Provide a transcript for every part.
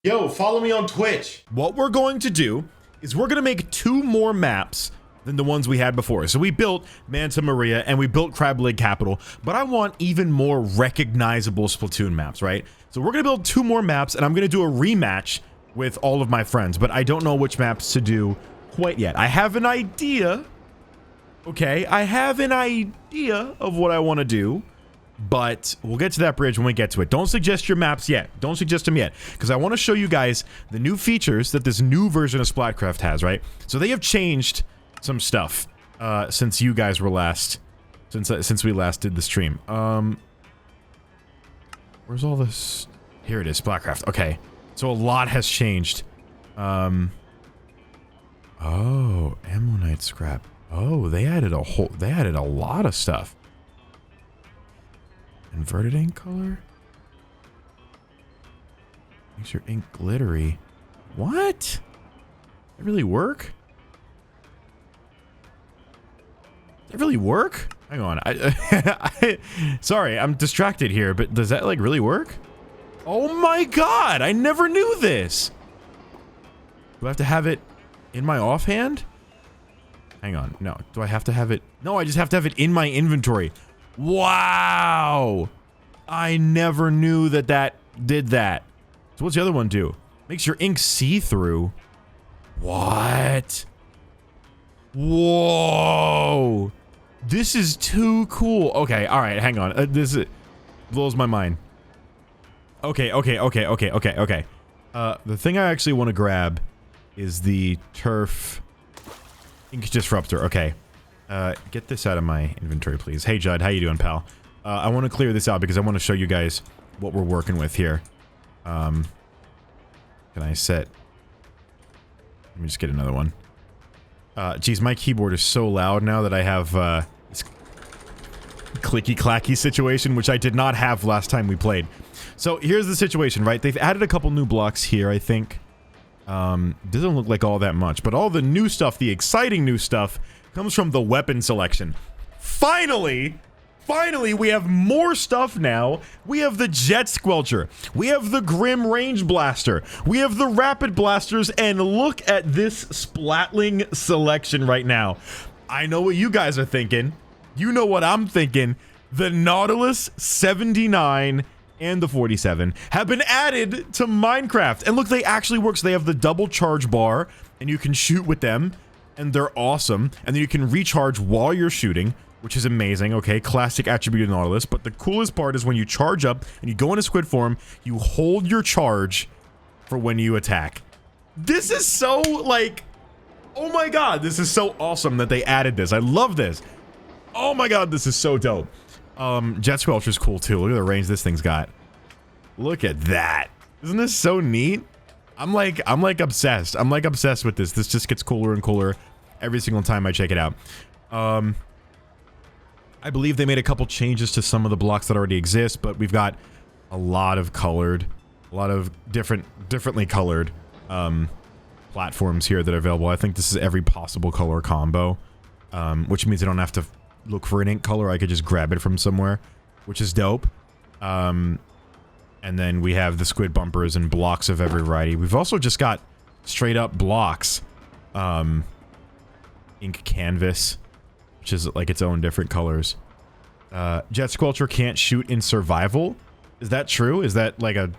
Yo, follow me on Twitch. What we're going to do is we're going to make 2 more maps than the ones we had before. So we built Manta Maria and we built Crab Lake Capital, but I want even more recognizable Splatoon maps, right? So we're going to build 2 more maps and I'm going to do a rematch with all of my friends, but I don't know which maps to do quite yet. I have an idea. Okay, I have an idea of what I want to do. But we'll get to that bridge when we get to it. Don't suggest your maps yet. Don't suggest them yet. Because I want to show you guys the new features that this new version of Splatcraft has, right? So they have changed some stuff since you guys were last... Since we last did the stream. Where's all this? Here it is, Splatcraft. Okay. So a lot has changed. Oh, Ammonite scrap. Oh, they added a lot of stuff. Inverted ink color? Makes your ink glittery. What? Does that really work? Does that really work? Hang on. Sorry, I'm distracted here, but does that like really work? Oh my god! I never knew this! Do I have to have it in my offhand? Hang on. No. Do I have to have it? No, I just have to have it in my inventory. Wow! I never knew that that did that. So what's the other one do? Makes your ink see-through. What? Whoa! This is too cool. Okay, alright, hang on. This blows my mind. Okay. The thing I actually want to grab is the turf ink disruptor. Okay. Get this out of my inventory, please. Hey, Judd, how you doing, pal? I want to clear this out because I want to show you guys what we're working with here. Can I set... Let me just get another one. Geez, my keyboard is so loud now that I have, this clicky-clacky situation, which I did not have last time we played. So, here's the situation, right? They've added a couple new blocks here, I think. Doesn't look like all that much, but all the new stuff, the exciting new stuff, comes from the weapon selection. Finally, we have more stuff now. We have the Jet Squelcher. We have the Grim Range Blaster. We have the Rapid Blasters, and look at this Splatling selection right now. I know what you guys are thinking. You know what I'm thinking. The Nautilus 79 and the 47 have been added to Minecraft. And look, they actually work. So they have the double charge bar, and you can shoot with them. And they're awesome. And then you can recharge while you're shooting, which is amazing. Okay, classic attribute of Nautilus. But the coolest part is when you charge up and you go into squid form, you hold your charge for when you attack. This is so, like... Oh my god, this is so awesome that they added this. I love this. Oh my god, this is so dope. Jet Squelcher's cool too. Look at the range this thing's got. Look at that. Isn't this so neat? I'm like obsessed. I'm like obsessed with this. This just gets cooler and cooler every single time I check it out. I believe they made a couple changes to some of the blocks that already exist, but we've got a lot of differently colored platforms here that are available. I think this is every possible color combo, which means I don't have to look for an ink color. I could just grab it from somewhere, which is dope. And then we have the squid bumpers and blocks of every variety. We've also just got straight up blocks. Ink canvas, which is like its own different colors. Jet Squelcher can't shoot in survival. Is that true? Is that like an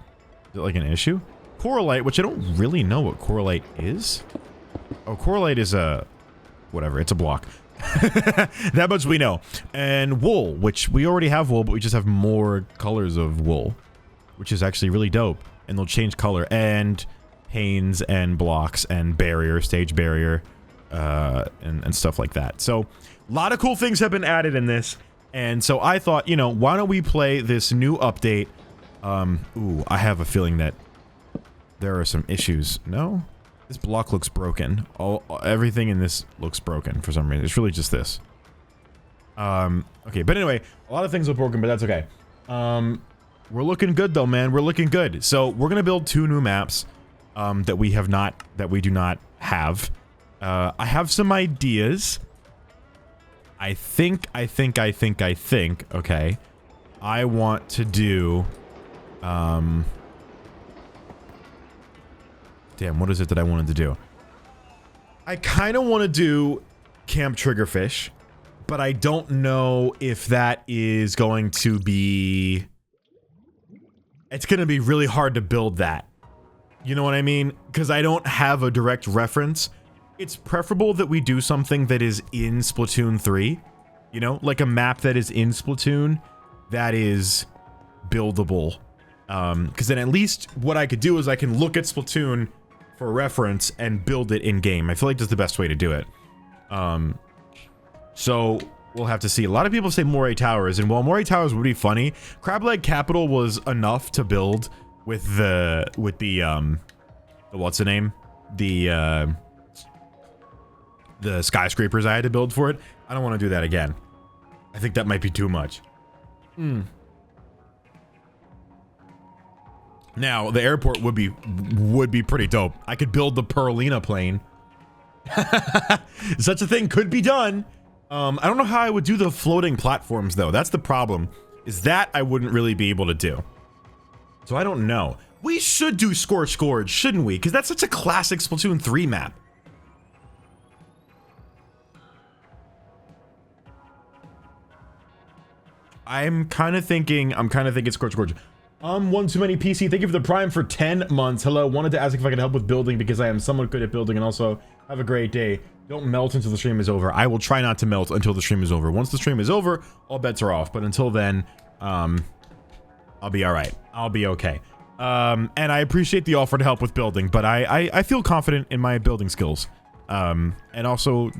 issue? Coralite, which I don't really know what Coralite is. Oh, Coralite is a... whatever, it's a block. That much we know. And wool, which we already have wool, but we just have more colors of wool, which is actually really dope. And they'll change color. And panes and blocks and barrier, stage barrier, and stuff like that. So, a lot of cool things have been added in this. And so I thought, you know, why don't we play this new update? Ooh, I have a feeling that there are some issues. No? This block looks broken. Everything in this looks broken for some reason. It's really just this. Okay, but anyway, a lot of things are broken, but that's okay. We're looking good though, man. We're looking good. So we're gonna build 2 new maps that we do not have. I have some ideas. I think, okay. I want to do, Damn, what is it that I wanted to do? I kind of want to do Camp Triggerfish, but I don't know if that is going to be... It's going to be really hard to build that. You know what I mean? Because I don't have a direct reference. It's preferable that we do something that is in Splatoon 3. You know? Like a map that is in Splatoon that is buildable. Because then at least what I could do is I can look at Splatoon for reference and build it in-game. I feel like that's the best way to do it. So we'll have to see. A lot of people say Moray Towers, and while Moray Towers would be funny, Crab Leg Capital was enough to build with the what's the name? The skyscrapers I had to build for it. I don't want to do that again. I think that might be too much. Now, the airport would be pretty dope. I could build the Perlina plane. Such a thing could be done. I don't know how I would do the floating platforms, though. That's the problem. Is that I wouldn't really be able to do. So I don't know. We should do Scorch Gorge, shouldn't we? Because that's such a classic Splatoon 3 map. I'm kind of thinking Scorch Gorge. One too many PC. Thank you for the Prime for 10 months. Hello, wanted to ask if I could help with building because I am somewhat good at building, and also have a great day. Don't melt until the stream is over. I will try not to melt until the stream is over. Once the stream is over, all bets are off. But until then, I'll be all right. I'll be okay. And I appreciate the offer to help with building, but I feel confident in my building skills. And also,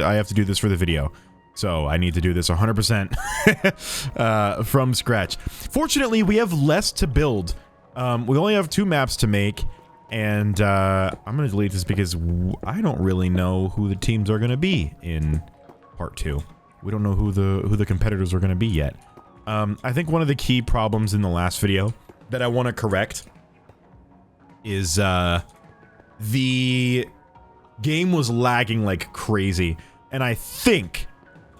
I have to do this for the video. So I need to do this 100% from scratch. Fortunately, we have less to build. We only have 2 maps to make, and I'm going to delete this because I don't really know who the teams are going to be in part 2. We don't know who the competitors are going to be yet. I think one of the key problems in the last video that I want to correct is the game was lagging like crazy, and I think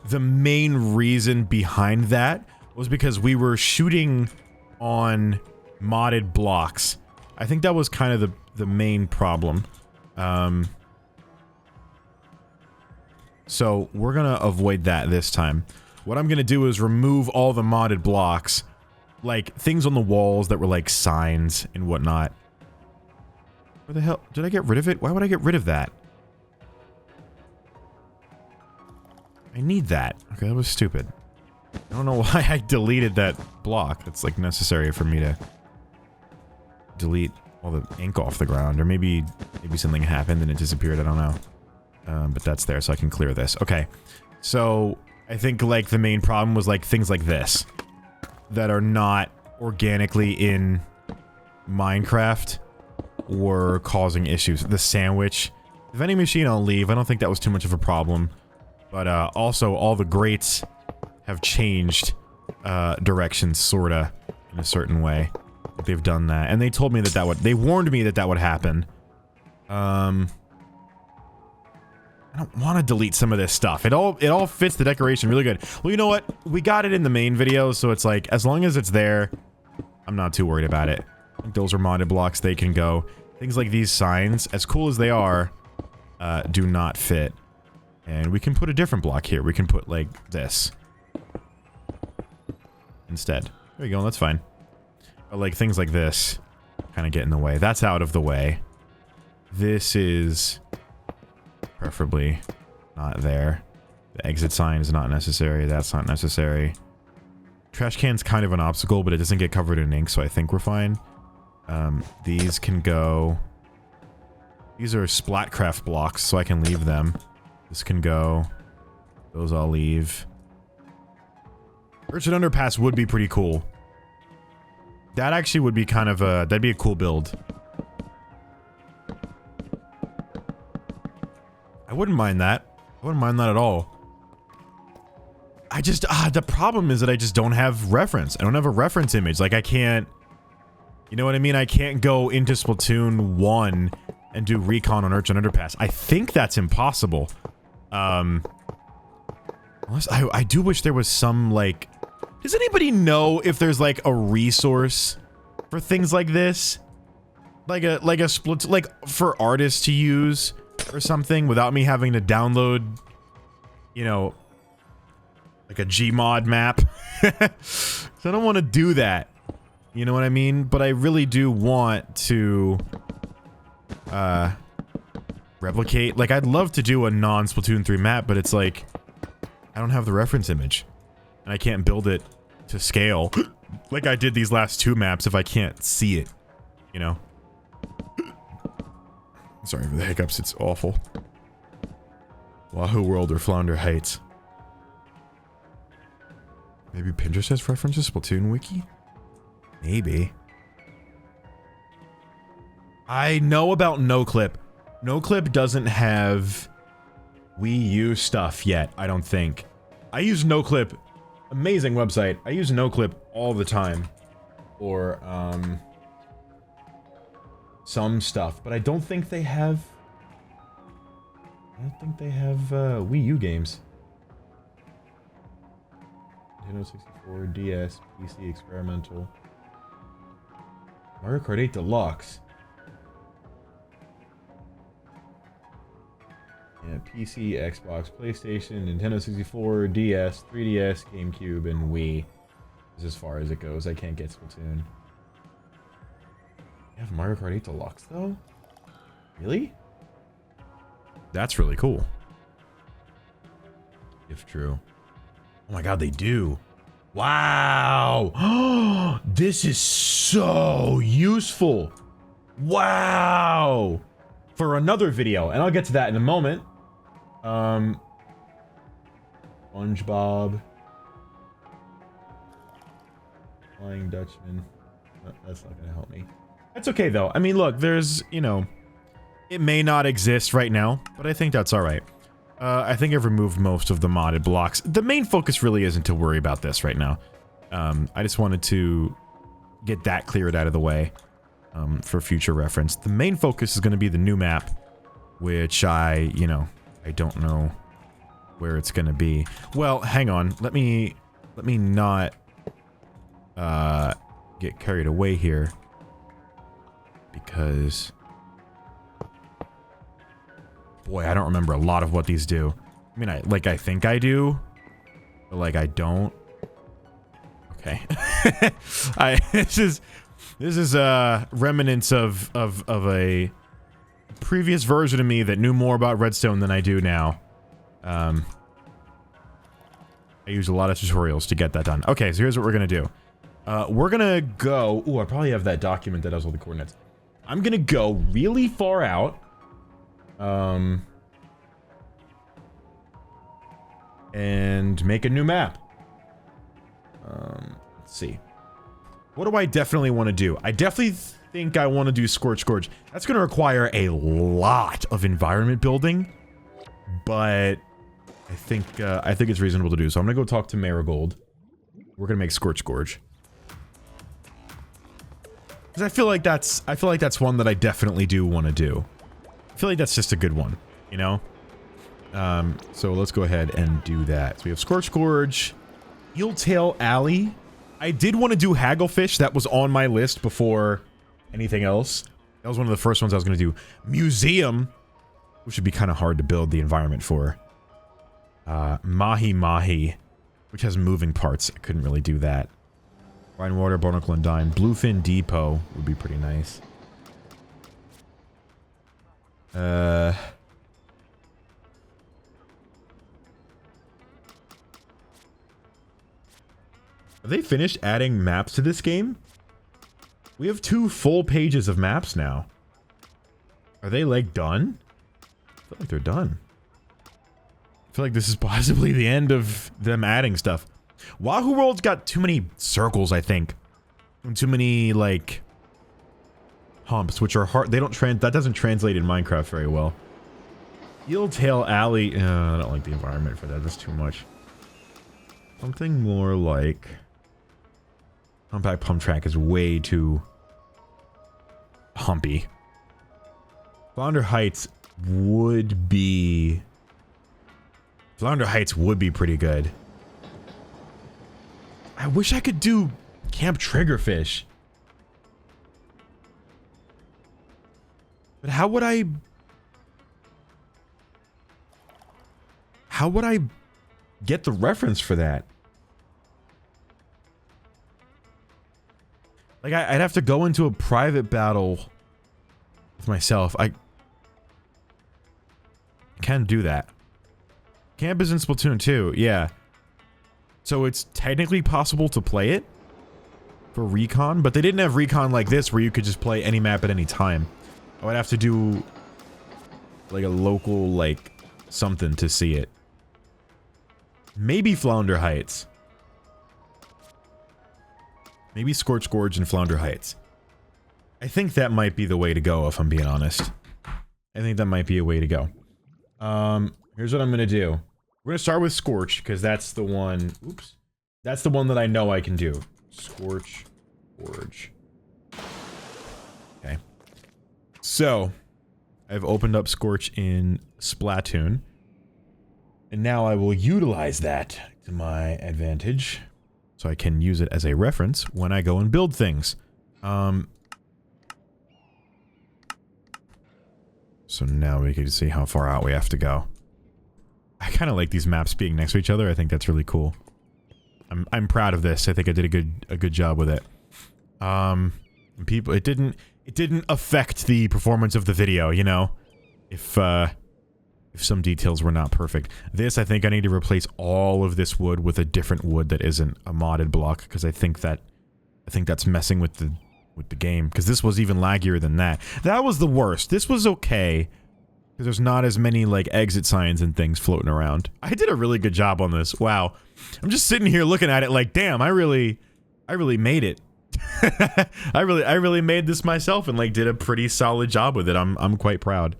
the main reason behind that was because we were shooting on modded blocks. I think that was kind of the main problem. So we're gonna avoid that this time. What I'm gonna do is remove all the modded blocks, like things on the walls that were like signs and whatnot. Where the hell did I get rid of it? Why would I get rid of that? I need that. Okay, that was stupid. I don't know why I deleted that block. That's like necessary for me to delete all the ink off the ground, or maybe something happened and it disappeared. I don't know. But that's there, so I can clear this. Okay, so I think like the main problem was like things like this that are not organically in Minecraft were causing issues. The sandwich, the vending machine, I'll leave. I don't think that was too much of a problem. But also, all the grates have changed directions, sorta, in a certain way. They've done that, and they told me that they warned me that would happen. I don't want to delete some of this stuff. It all fits the decoration really good. Well, you know what? We got it in the main video, so it's like, as long as it's there, I'm not too worried about it. I think those are modded blocks, they can go. Things like these signs, as cool as they are, do not fit. And we can put a different block here. We can put, like, this. Instead. There you go, that's fine. But, like, things like this kind of get in the way. That's out of the way. This is preferably not there. The exit sign is not necessary. That's not necessary. Trash can's kind of an obstacle, but it doesn't get covered in ink, so I think we're fine. These can go... These are Splatcraft blocks, so I can leave them. This can go. Those I'll leave. Urchin Underpass would be pretty cool. That actually would be kind of a... That'd be a cool build. I wouldn't mind that. I wouldn't mind that at all. I just... the problem is that I just don't have reference. I don't have a reference image. Like, I can't... You know what I mean? I can't go into Splatoon 1 and do recon on Urchin Underpass. I think that's impossible. Unless I do wish there was some, like... Does anybody know if there's, like, a resource for things like this? like a split, like for artists to use or something without me having to download, you know, like a Gmod map. So I don't want to do that. You know what I mean? But I really do want to replicate. Like, I'd love to do a non-Splatoon 3 map, but it's like I don't have the reference image and I can't build it to scale like I did these last 2 maps if I can't see it, you know? Sorry for the hiccups, it's awful. Wahoo World or Flounder Heights. Maybe Pinterest has references Splatoon wiki? Maybe. I know about NoClip. NoClip doesn't have Wii U stuff yet, I don't think. I use NoClip. Amazing website. I use NoClip all the time. Or, some stuff. But I don't think they have... I don't think they have, Wii U games. Nintendo 64, DS, PC Experimental. Mario Kart 8 Deluxe. Yeah, PC, Xbox, PlayStation, Nintendo 64, DS, 3DS, GameCube, and Wii. This is as far as it goes. I can't get Splatoon. You have Mario Kart 8 Deluxe, though? Really? That's really cool. If true. Oh my god, they do. Wow! This is so useful! Wow! For another video, and I'll get to that in a moment. SpongeBob. Flying Dutchman. That's not gonna help me. That's okay, though. I mean, look, there's, you know... It may not exist right now, but I think that's alright. I think I've removed most of the modded blocks. The main focus really isn't to worry about this right now. I just wanted to get that cleared out of the way for future reference. The main focus is going to be the new map, which I don't know where it's going to be. Well, hang on. Let me not get carried away here, because... Boy, I don't remember a lot of what these do. I mean, I think I do, but like I don't. Okay. This is remnants of a previous version of me that knew more about Redstone than I do now. I use a lot of tutorials to get that done. Okay, so here's what we're gonna do. We're gonna go. Ooh, I probably have that document that has all the coordinates. I'm gonna go really far out. And make a new map. Let's see. What do I definitely want to do? I definitely think I want to do Scorch Gorge. That's going to require a lot of environment building, but I think it's reasonable to do. So I'm going to go talk to Marigold. We're going to make Scorch Gorge. Because I feel like that's one that I definitely do want to do. I feel like that's just a good one, you know? So let's go ahead and do that. So we have Scorch Gorge, Eeltail Alley. I did want to do Hagglefish. That was on my list before anything else. That was one of the first ones I was going to do. Museum, which would be kind of hard to build the environment for. Mahi Mahi, which has moving parts. I couldn't really do that. Brine Water, Barnacle and Dime. Bluefin Depot would be pretty nice. Have they finished adding maps to this game? We have 2 full pages of maps now. Are they, like, done? I feel like they're done. I feel like this is possibly the end of them adding stuff. Wahoo World's got too many circles, I think. And too many, like... humps, which are hard. They don't that doesn't translate in Minecraft very well. Eeltail Alley. I don't like the environment for that. That's too much. Something more like... Humpback Pump Track is way too... humpy. Flounder Heights would be... Flounder Heights would be pretty good. I wish I could do Camp Triggerfish. But how would I get the reference for that? Like, I'd have to go into a private battle with myself. I can do that. Camp is in Splatoon 2, yeah. So it's technically possible to play it for recon, but they didn't have recon like this where you could just play any map at any time. I would have to do like a local, like, something to see it. Maybe Flounder Heights. Maybe Scorch, Gorge, and Flounder Heights. I think that might be the way to go, if I'm being honest. I think that might be a way to go. Here's what I'm gonna do. We're gonna start with Scorch, because that's the one... Oops. That's the one that I know I can do. Scorch, Gorge. Okay. So, I've opened up Scorch in Splatoon. And now I will utilize that to my advantage. So I can use it as a reference when I go and build things. So now we can see how far out we have to go. I kind of like these maps being next to each other. I think that's really cool. I'm proud of this. I think I did a good job with it. People, it didn't affect the performance of the video, you know, if some details were not perfect. This, I think I need to replace all of this wood with a different wood that isn't a modded block, because I think that's messing with the game, because this was even laggier than that. That was the worst. This was okay, because there's not as many, like, exit signs and things floating around. I did a really good job on this. Wow. I'm just sitting here looking at it like, damn, I really made it. I really made this myself and, like, did a pretty solid job with it. I'm quite proud.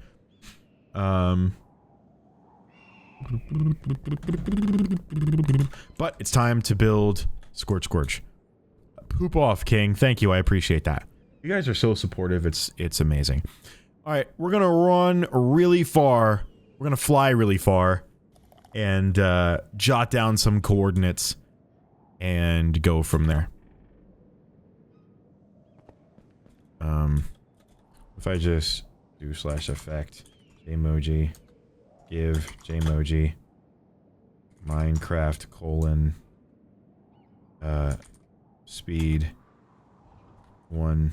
But it's time to build Scorch Gorge. Poop off, King. Thank you, I appreciate that. You guys are so supportive, it's amazing. Alright, we're gonna run really far. We're gonna fly really far. And, jot down some coordinates. And go from there. If I just do /effect, JayMoji, give JayMoji, Minecraft : speed 1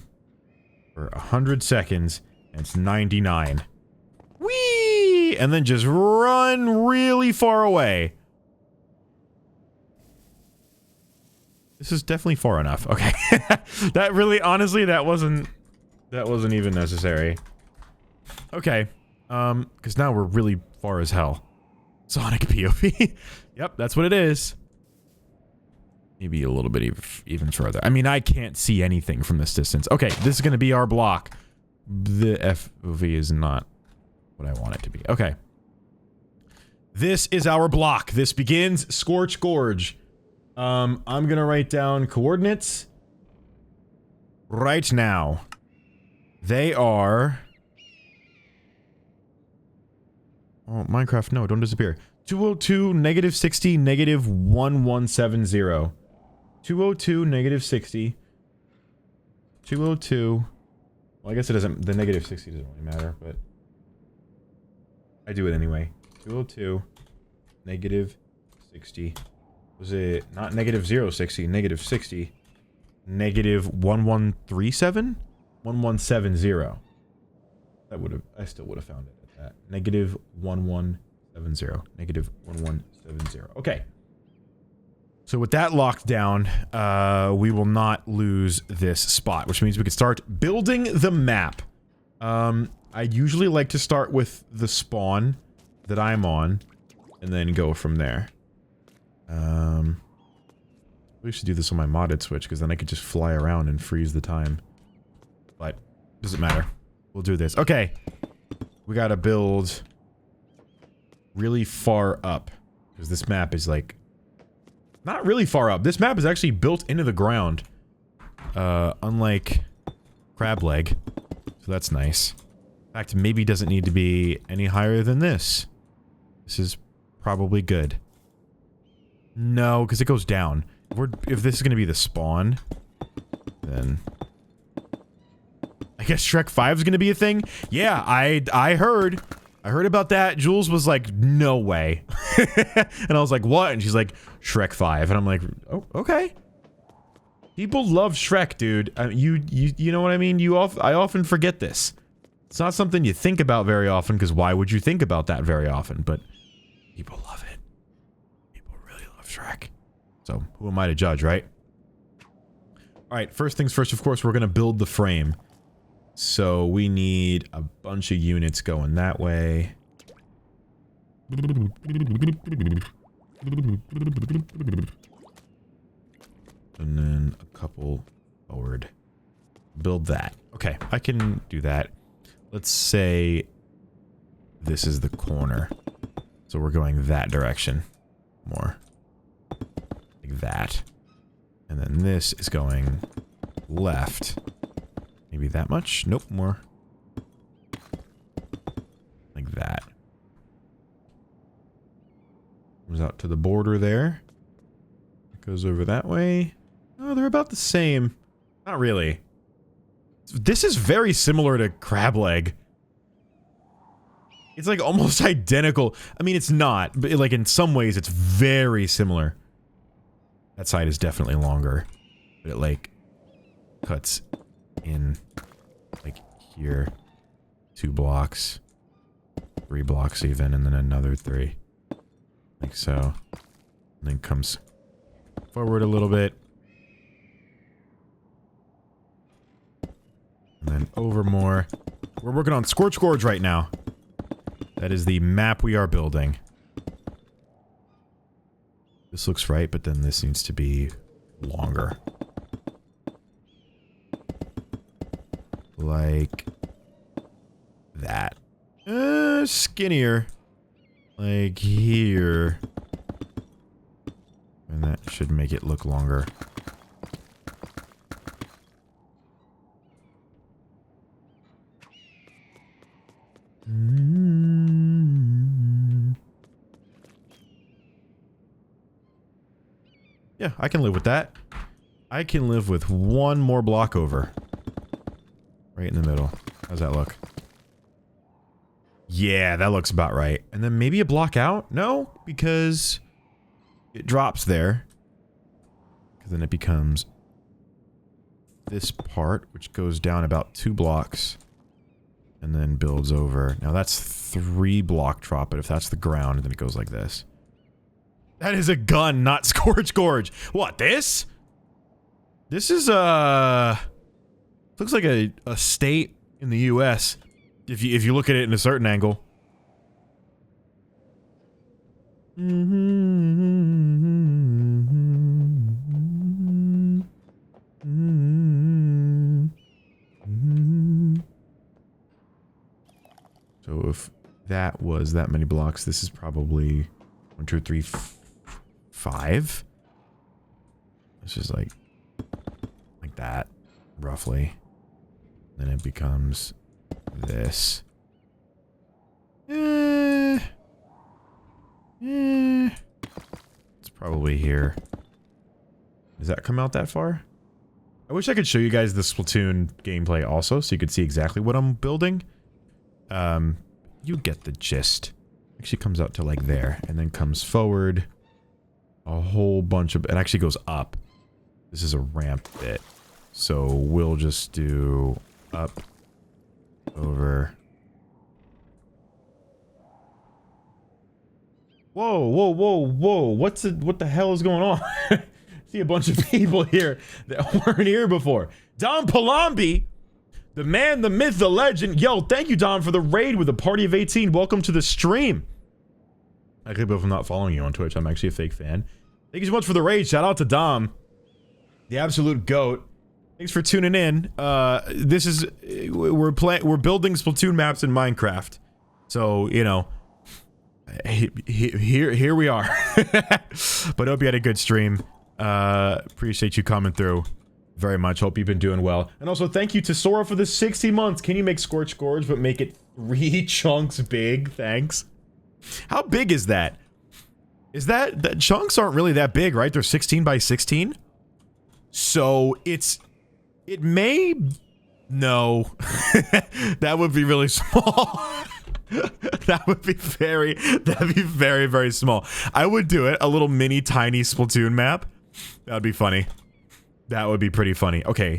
for 100 seconds, and it's 99. Whee! And then just run really far away. This is definitely far enough. Okay. That really, honestly, that wasn't even necessary. Okay. Because now we're really far as hell. Sonic POV. Yep, that's what it is. Maybe a little bit even further. I mean, I can't see anything from this distance. Okay, this is gonna be our block. The FOV is not what I want it to be. Okay. This is our block. This begins Scorch Gorge. I'm gonna write down coordinates right now. They are... Oh, Minecraft, no, don't disappear. 202, -60, -1170. 202, -60. 202... Well, I guess it doesn't... The -60 doesn't really matter, but... I do it anyway. 202, -60... Was it not -060, -60, -1137? 1170. That would have, I still would have found it at that. -1170. -1170. Okay. So with that locked down, we will not lose this spot, which means we can start building the map. I usually like to start with the spawn that I'm on, and then go from there. We should do this on my modded Switch, because then I could just fly around and freeze the time. But, doesn't matter. We'll do this. Okay! We gotta build really far up. Because this map is like... Not really far up. This map is actually built into the ground. Unlike Crab Leg. So that's nice. In fact, maybe doesn't need to be any higher than this. This is probably good. No, because it goes down. If this is gonna be the spawn, then... I guess Shrek 5 is gonna be a thing. Yeah, I heard about that. Jules was like, no way. And I was like, what? And she's like, Shrek 5. And I'm like, oh, okay. People love Shrek, dude. You know what I mean? I often forget this. It's not something you think about very often, because why would you think about that very often? But people love it. People really love Shrek. So, who am I to judge, right? Alright, first things first, of course, we're gonna build the frame. So, we need a bunch of units going that way. And then a couple forward. Build that. Okay, I can do that. Let's say this is the corner. So we're going that direction. More. Like that. And then this is going left. Maybe that much? Nope, more. Like that. Comes out to the border there. It goes over that way. Oh, they're about the same. Not really. This is very similar to Crab Leg. It's like almost identical. I mean, it's not, but like in some ways it's very similar. That side is definitely longer. But it like cuts in like here. 2 blocks. 3 blocks even, and then another 3. Like so. And then comes forward a little bit. And then over more. We're working on Scorch Gorge right now. That is the map we are building. This looks right, but then this needs to be longer. Like that. Skinnier. Like here. And that should make it look longer. Yeah, I can live with that. I can live with 1 more block over. Right in the middle. How's that look? Yeah, that looks about right. And then maybe a block out? No, because it drops there. Because then it becomes this part, which goes down about 2 blocks. And then builds over. Now that's 3 block drop, but if that's the ground, then it goes like this. That is a gun, not Scorch Gorge. What, this? This is, looks like a state in the US. If you look at it in a certain angle. So if that was that many blocks, this is probably 1, 2, 3, 5. It's just like that, roughly. Then it becomes this. It's probably here. Does that come out that far? I wish I could show you guys the Splatoon gameplay also, so you could see exactly what I'm building. You get the gist. Actually comes out to like there, and then comes forward. A whole bunch of... It actually goes up. This is a ramp bit. So we'll just do up, over. Whoa, whoa, whoa, whoa. What the hell is going on? See a bunch of people here that weren't here before. Dom Palambi, the man, the myth, the legend. Yo, thank you, Dom, for the raid with a party of 18. Welcome to the stream. I can't believe I'm not following you on Twitch. I'm actually a fake fan. Thank you so much for the raid. Shout out to Dom, the absolute GOAT. Thanks for tuning in. This is we're building Splatoon maps in Minecraft, so you know, here we are. But I hope you had a good stream. Appreciate you coming through very much. Hope you've been doing well. And also thank you to Sora for the 60 months. Can you make Scorch Gorge but make it 3 chunks big? Thanks. How big is that? Is that chunks aren't really that big, right? They're 16 by 16. So it may No. That would be really small. That'd be very, very small. I would do it. A little mini tiny Splatoon map. That'd be funny. That would be pretty funny. Okay.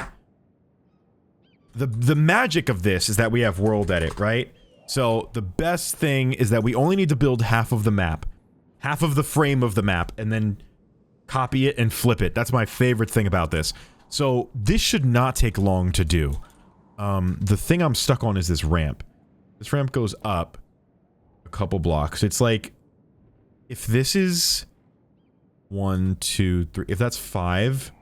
The magic of this is that we have world edit, right? So the best thing is that we only need to build half of the map. Half of the frame of the map, and then copy it and flip it. That's my favorite thing about this. So this should not take long to do. The thing I'm stuck on is this ramp. This ramp goes up a couple blocks. It's like, if this is 1, 2, 3, if that's 5,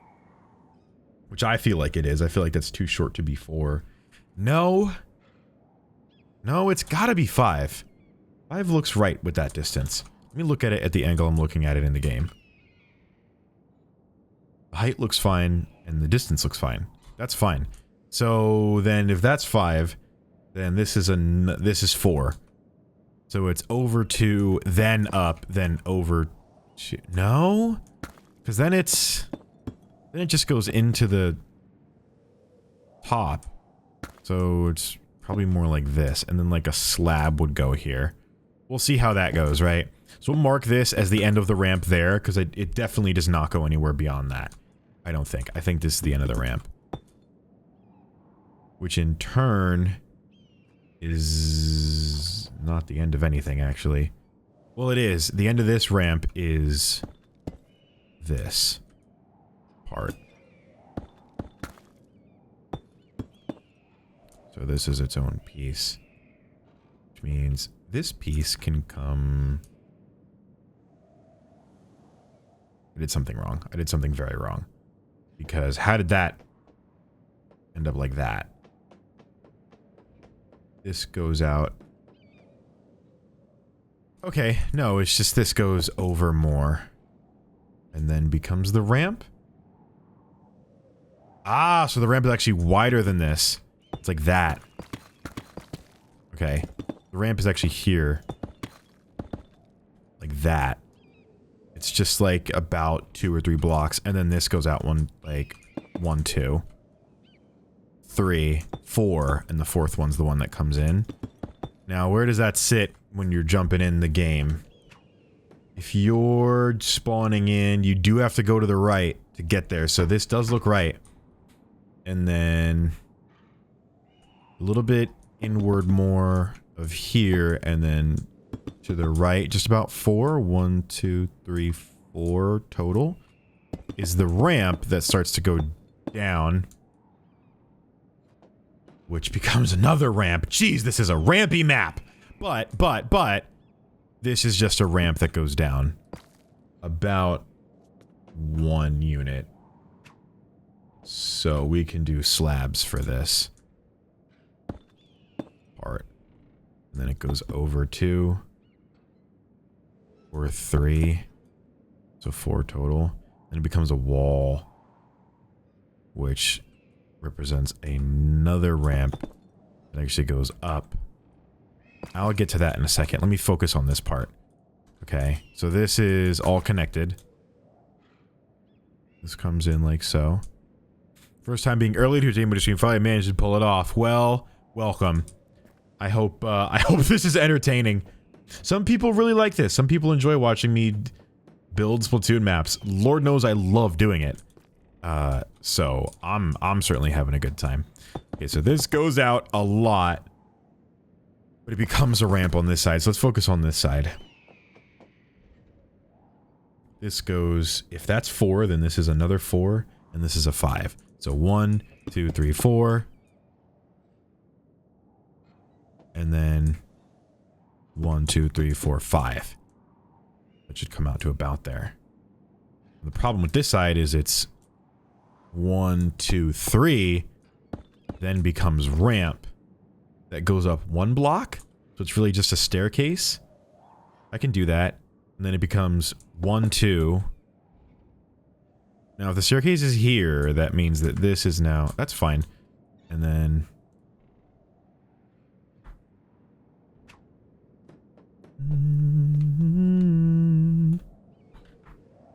which I feel like it is. I feel like that's too short to be 4. No. No, it's gotta be 5. 5 looks right with that distance. Let me look at it at the angle I'm looking at it in the game. The height looks fine, and the distance looks fine. That's fine. So then if that's 5, then this is 4. So it's over 2, then up, then over 2. No? Because then it just goes into the top. So it's probably more like this, and then like a slab would go here. We'll see how that goes, right? So we'll mark this as the end of the ramp there, because it definitely does not go anywhere beyond that. I don't think. I think this is the end of the ramp. Which in turn is not the end of anything, actually. Well, it is. The end of this ramp is this part. So this is its own piece. Which means this piece can come... I did something wrong. I did something very wrong. Because how did that end up like that? This goes out. Okay, no, it's just this goes over more. And then becomes the ramp? Ah, so the ramp is actually wider than this. It's like that. Okay. The ramp is actually here. Like that. It's just like about 2 or 3 blocks, and then this goes out 1, 2, 3, 4, and the 4th one's the one that comes in. Now, where does that sit when you're jumping in the game? If you're spawning in, you do have to go to the right to get there, so this does look right. And then a little bit inward more of here, and then to the right, just about 4, 1, 2, 3, 4 total, is the ramp that starts to go down, which becomes another ramp. Jeez, this is a rampy map! But, this is just a ramp that goes down about 1 unit. So we can do slabs for this part. And then it goes over 2. Or 3. So 4 total. Then it becomes a wall, which represents another ramp that actually goes up. I'll get to that in a second. Let me focus on this part. Okay, so this is all connected. This comes in like so. First time being early to your JayMoji stream, finally managed to pull it off. Well, welcome. I hope this is entertaining. Some people really like this. Some people enjoy watching me build Splatoon maps. Lord knows I love doing it. So I'm certainly having a good time. Okay, so this goes out a lot, but it becomes a ramp on this side. So let's focus on this side. This goes, if that's 4, then this is another 4, and this is a 5. So 1, 2, 3, 4. And then 1, 2, 3, 4, 5. That should come out to about there. The problem with this side is it's 1, 2, 3, then becomes ramp that goes up 1 block. So it's really just a staircase. I can do that. And then it becomes 1, 2. Now, if the staircase is here, that means that this is now... That's fine. And then...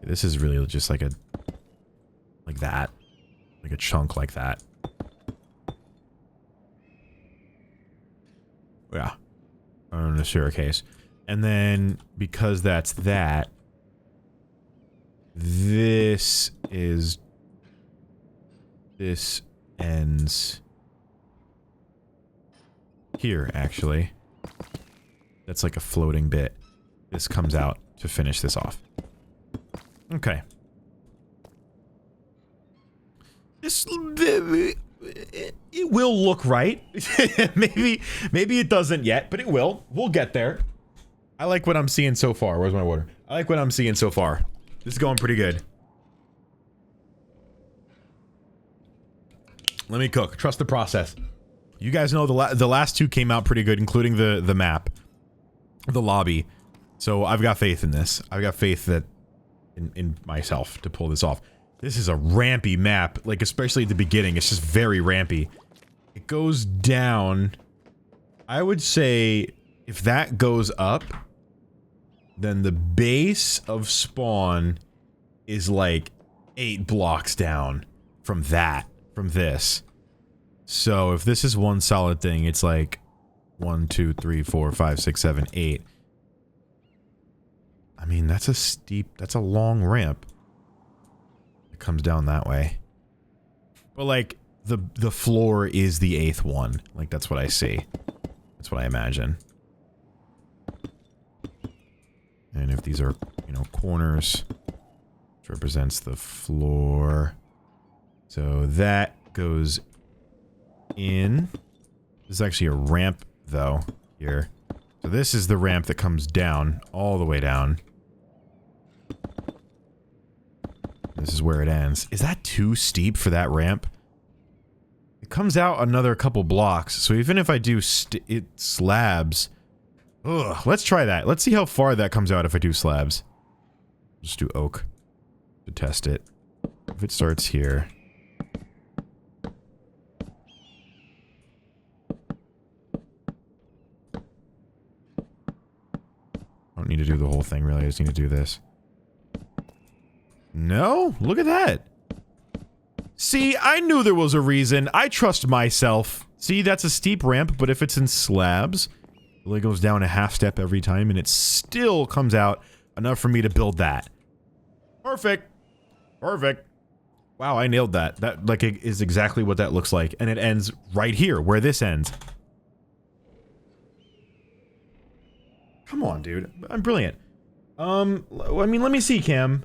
This is really just like a... Like that. Like a chunk like that. Yeah. In a staircase. And then, because that's that, this ends here, actually. That's like a floating bit. This comes out to finish this off. Okay. This... It will look right. maybe it doesn't yet, but it will. We'll get there. I like what I'm seeing so far. Where's my water? I like what I'm seeing so far. This is going pretty good. Let me cook. Trust the process. You guys know the last two came out pretty good, including the map. The lobby. So I've got faith in this. I've got faith that in myself to pull this off. This is a rampy map, like especially at the beginning, it's just very rampy. It goes down, I would say if that goes up, then the base of spawn is like 8 blocks down from this. So if this is one solid thing, it's like 1, 2, 3, 4, 5, 6, 7, 8. I mean, that's a long ramp. Comes down that way, but like the floor is the 8th one. Like that's what I see. That's what I imagine. And if these are, you know, corners, which represents the floor, so that goes in. This is actually a ramp though here. So this is the ramp that comes down all the way down. This is where it ends. Is that too steep for that ramp? It comes out another couple blocks, so even if I do slabs... Ugh, let's try that. Let's see how far that comes out if I do slabs. Just do oak to test it. If it starts here... I don't need to do the whole thing, really. I just need to do this. No? Look at that. See, I knew there was a reason. I trust myself. See, that's a steep ramp, but if it's in slabs, it only goes down a half step every time, and it still comes out enough for me to build that. Perfect. Perfect. Wow, I nailed that. That, like, is exactly what that looks like. And it ends right here, where this ends. Come on, dude. I'm brilliant. I mean, let me see, Cam.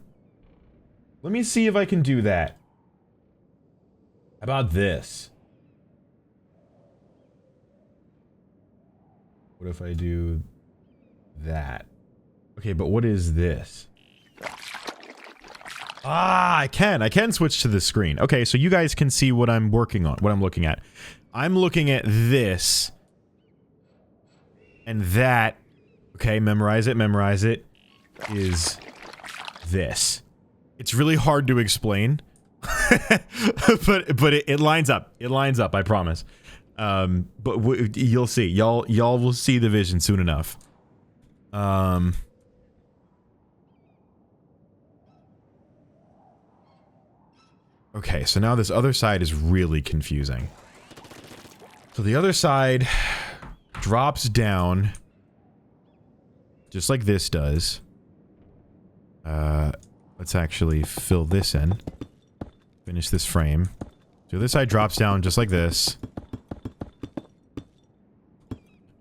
Let me see if I can do that. How about this? What if I do that? Okay, but what is this? Ah, I can switch to the screen. Okay, so you guys can see what I'm working on, what I'm looking at. I'm looking at this. And that, okay, memorize it, is this. It's really hard to explain, but it lines up. It lines up, I promise. But you'll see. Y'all will see the vision soon enough. Okay, so now this other side is really confusing. So the other side drops down, just like this does. Let's actually fill this in. Finish this frame. So this side drops down just like this.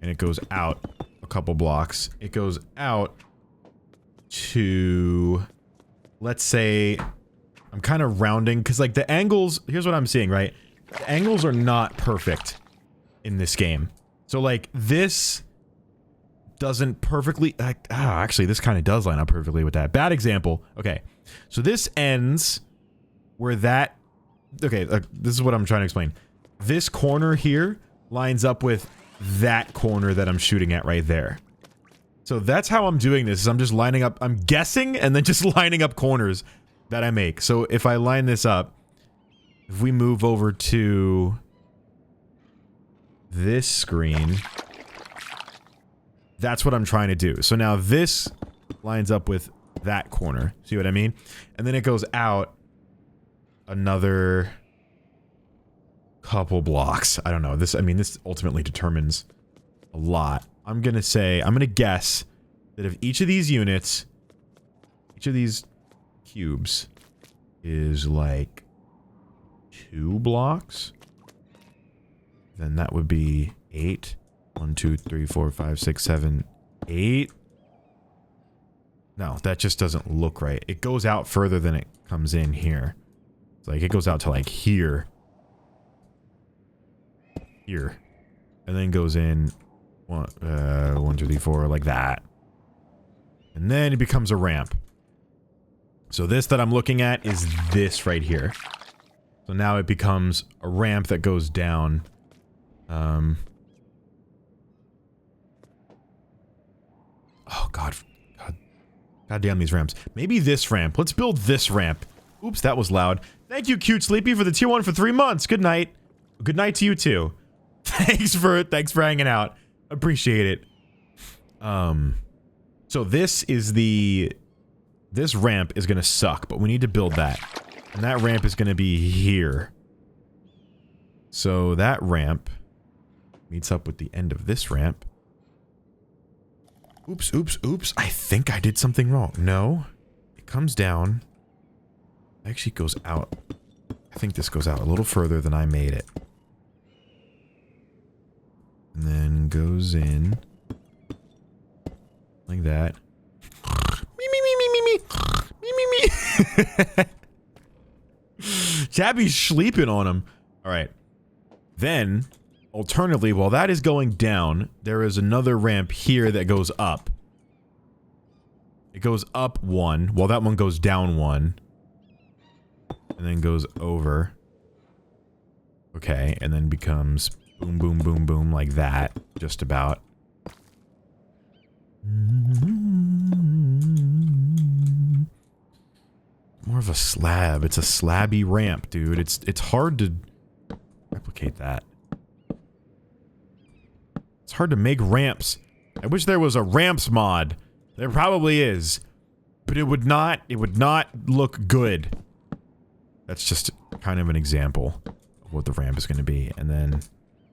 And it goes out a couple blocks. It goes out to... Let's say... I'm kind of rounding, because like the angles... Here's what I'm seeing, right? The angles are not perfect in this game. So like this... doesn't perfectly... actually, this kind of does line up perfectly with that. Bad example. Okay. So this ends where that... Okay, this is what I'm trying to explain. This corner here lines up with that corner that I'm shooting at right there. So that's how I'm doing this, is I'm just lining up... I'm guessing, and then just lining up corners that I make. So if I line this up... If we move over to... this screen... That's what I'm trying to do. So now this lines up with that corner. See what I mean? And then it goes out another couple blocks. I don't know. This, I mean, this ultimately determines a lot. I'm gonna guess that if each of these units, each of these cubes is like 2 blocks, then that would be 8. 1, 2, 3, 4, 5, 6, 7, 8. No, that just doesn't look right. It goes out further than it comes in here. It's like it goes out to like here. Here. And then goes in 1, 2, 3, 4, like that. And then it becomes a ramp. So this that I'm looking at is this right here. So now it becomes a ramp that goes down. Oh god. God damn these ramps. Maybe this ramp. Let's build this ramp. Oops, that was loud. Thank you, Cute Sleepy, for the tier 1 for 3 months. Good night. Good night to you too. Thanks for hanging out. Appreciate it. So this is this ramp is gonna suck, but we need to build that. And that ramp is gonna be here. So that ramp meets up with the end of this ramp. Oops, oops, oops. I think I did something wrong. No. It comes down. It actually goes out. I think this goes out a little further than I made it. And then goes in. Like that. Me, me, me, me, me, me. Me, me, me. Tabby's sleeping on him. Alright. Then, alternatively, while that is going down, there is another ramp here that goes up. It goes up 1, while that one goes down 1. And then goes over. Okay, and then becomes boom, boom, boom, boom, like that. Just about. More of a slab. It's a slabby ramp, dude. It's hard to replicate that. It's hard to make ramps. I wish there was a ramps mod. There probably is. But it would not look good. That's just kind of an example of what the ramp is going to be. And then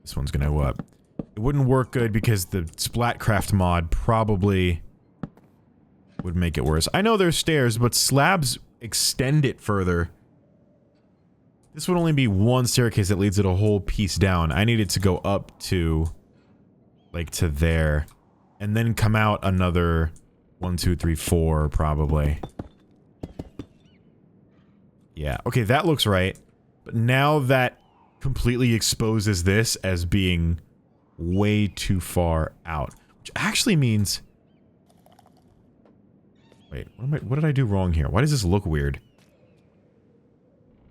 this one's going to go up. It wouldn't work good because the Splatcraft mod probably would make it worse. I know there's stairs, but slabs extend it further. This would only be one staircase that leads it a whole piece down. I need it to go up to, like, to there. And then come out another 1, 2, 3, 4, probably. Yeah, okay, that looks right. But now that completely exposes this as being way too far out. Which actually means... Wait, what did I do wrong here? Why does this look weird?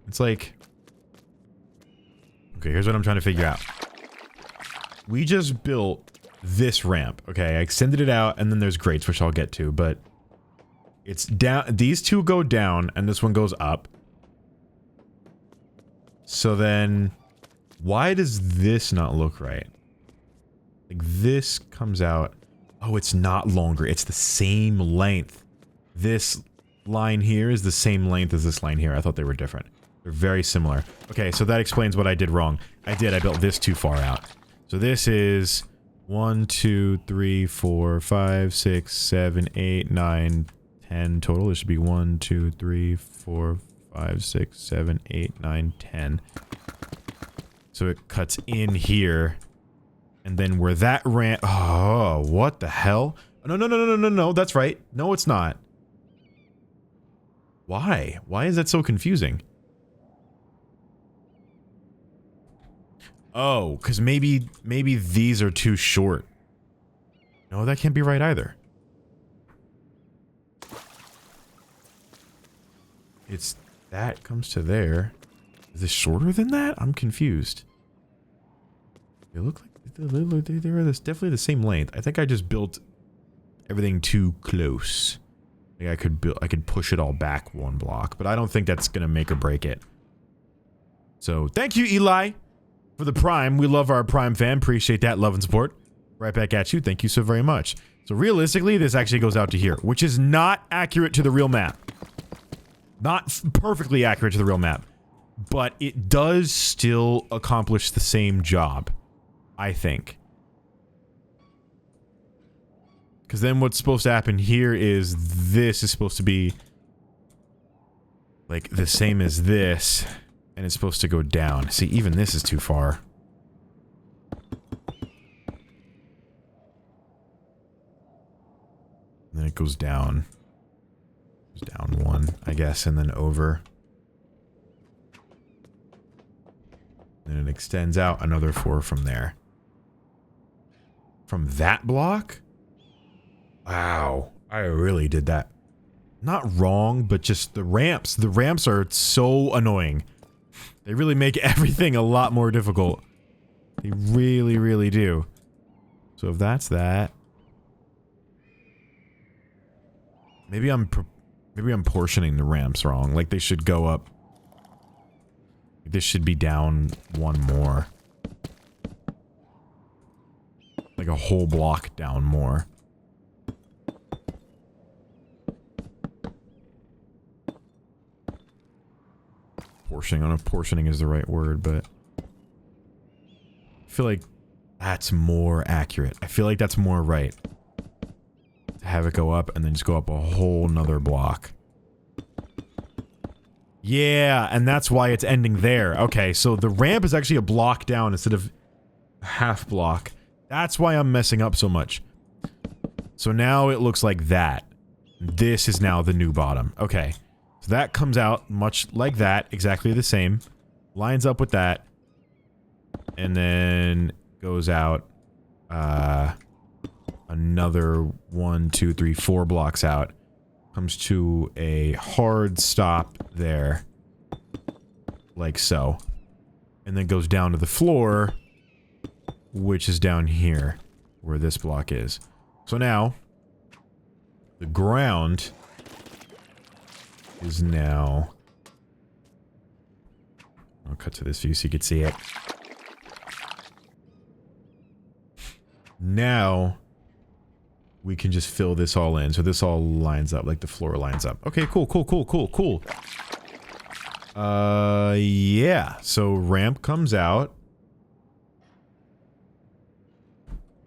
It's like... Okay, here's what I'm trying to figure out. We just built this ramp, okay? I extended it out, and then there's grates, which I'll get to, but... It's down... These two go down, and this one goes up. So then... Why does this not look right? Like, this comes out... Oh, it's not longer. It's the same length. This line here is the same length as this line here. I thought they were different. They're very similar. Okay, so that explains what I did wrong. I built this too far out. So this is 1, 2, 3, 4, 5, 6, 7, 8, 9, 10 total. This should be 1, 2, 3, 4, 5, 6, 7, 8, 9, 10. So it cuts in here. And then where that ran... Oh, what the hell? No, no, no, no, no, no, no, that's right. No, it's not. Why? Why is that so confusing? Oh, because maybe these are too short. No, that can't be right either. It's... That comes to there. Is this shorter than that? I'm confused. They look like... They're definitely the same length. I think I just built everything too close. Like I could push it all back 1 block, but I don't think that's gonna make or break it. So, thank you, Eli, for the Prime. We love our Prime fam. Appreciate that love and support. Right back at you. Thank you so very much. So, realistically, this actually goes out to here, which is not accurate to the real map. Not perfectly accurate to the real map, but it does still accomplish the same job, I think. Because then what's supposed to happen here is this is supposed to be like the same as this, and it's supposed to go down. See, even this is too far. And then it goes down. Goes down one, I guess, and then over. And it extends out another 4 from there. From that block? Wow. I really did that. Not wrong, but just the ramps. The ramps are so annoying. They really make everything a lot more difficult. They really, really do. So if that's that... Maybe I'm portioning the ramps wrong. Like, they should go up. This should be down 1 more. Like a whole block down more. Portioning, I don't know if portioning is the right word, but... I feel like that's more accurate. I feel like that's more right. To have it go up and then just go up a whole nother block. Yeah, and that's why it's ending there. Okay, so the ramp is actually a block down instead of a half block. That's why I'm messing up so much. So now it looks like that. This is now the new bottom. Okay. So that comes out much like that, exactly the same. Lines up with that. And then goes out another 1, 2, 3, 4 blocks out. Comes to a hard stop there. Like so. And then goes down to the floor, which is down here, where this block is. So now, the ground is now... I'll cut to this view so you can see it. Now, we can just fill this all in. So this all lines up, like the floor lines up. Okay, cool, cool, cool, cool, cool. Yeah. So ramp comes out.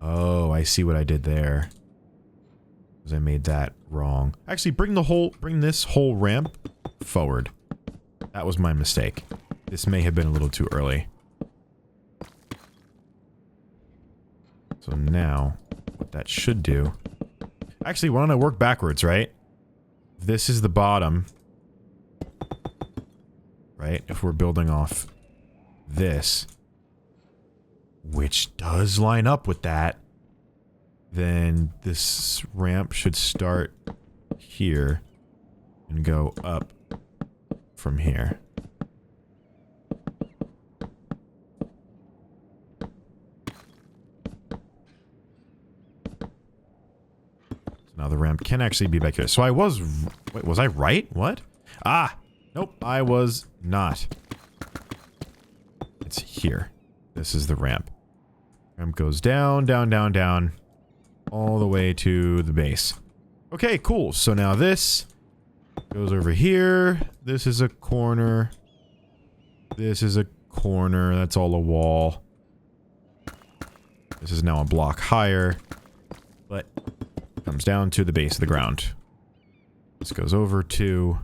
Oh, I see what I did there. Because I made that wrong. Actually, bring this whole ramp forward. That was my mistake. This may have been a little too early. So now, what that should do... Actually, why don't I work backwards, right? This is the bottom. Right? If we're building off this. Which does line up with that. Then this ramp should start here. And go up from here. Now the ramp can actually be back here. So I was... Wait, was I right? What? Ah! Nope, I was not. It's here. This is the ramp. Ramp goes down, down, down, down. All the way to the base. Okay, cool. So now this goes over here. This is a corner. This is a corner. That's all a wall. This is now a block higher. But... comes down to the base of the ground. This goes over to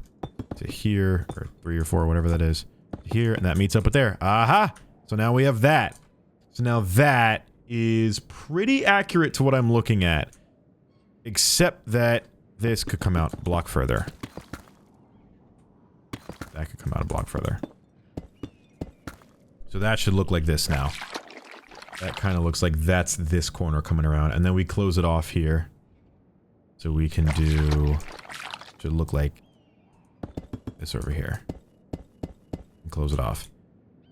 here, or 3 or 4, whatever that is. Here, and that meets up with there. Aha! So now we have that. So now that is pretty accurate to what I'm looking at. Except that this could come out a block further. That could come out a block further. So that should look like this now. That kind of looks like that's this corner coming around. And then we close it off here. So we can do... should look like this over here. And close it off.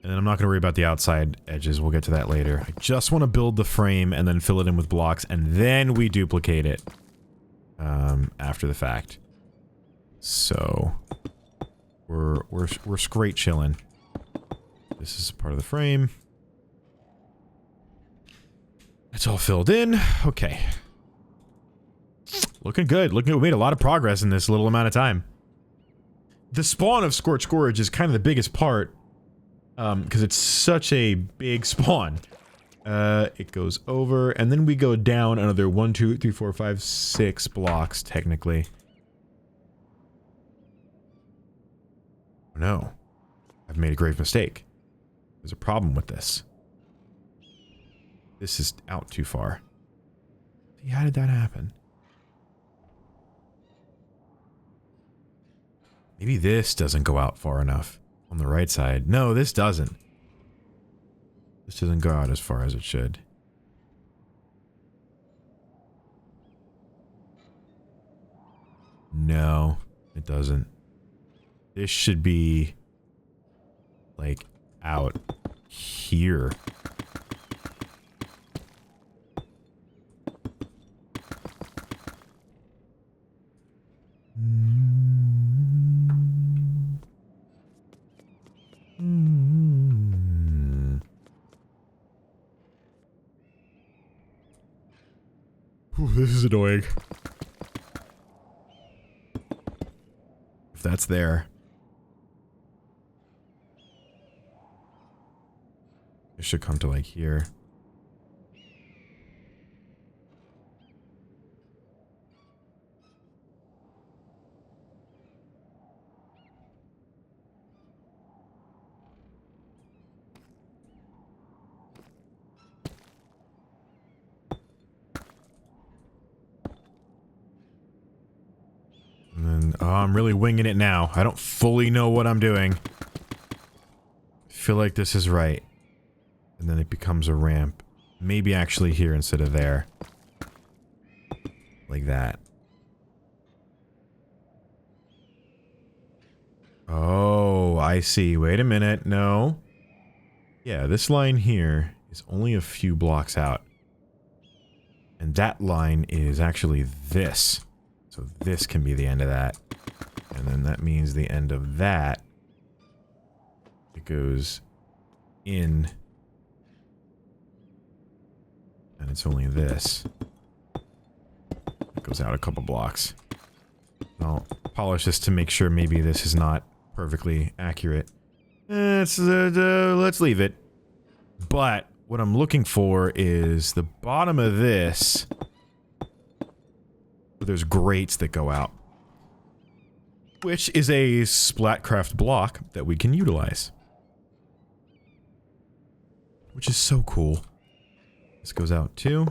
And then I'm not going to worry about the outside edges. We'll get to that later. I just want to build the frame and then fill it in with blocks. And then we duplicate it. After the fact. So... We're straight chilling. This is part of the frame. It's all filled in. Okay. Looking good. Looking good. We made a lot of progress in this little amount of time. The spawn of Scorch Gorge is kind of the biggest part. Because it's such a big spawn. It goes over, and then we go down another 1, 2, 3, 4, 5, 6 blocks, technically. Oh no. I've made a grave mistake. There's a problem with this. This is out too far. How did that happen? Maybe this doesn't go out far enough on the right side. No, this doesn't. This doesn't go out as far as it should. No, it doesn't. This should be like out here. Ooh, this is annoying. If that's there. It should come to like here. And then, oh, I'm really winging it now. I don't fully know what I'm doing. I feel like this is right. And then it becomes a ramp. Maybe actually here instead of there. Like that. Oh, I see. Wait a minute. No. Yeah, this line here is only a few blocks out. And that line is actually this. So this can be the end of that. And then that means the end of that. It goes in. And it's only this. It goes out a couple blocks. I'll polish this to make sure maybe this is not perfectly accurate. Let's leave it. But what I'm looking for is the bottom of this. Where there's grates that go out. Which is a Splatcraft block that we can utilize. Which is so cool. This goes out too.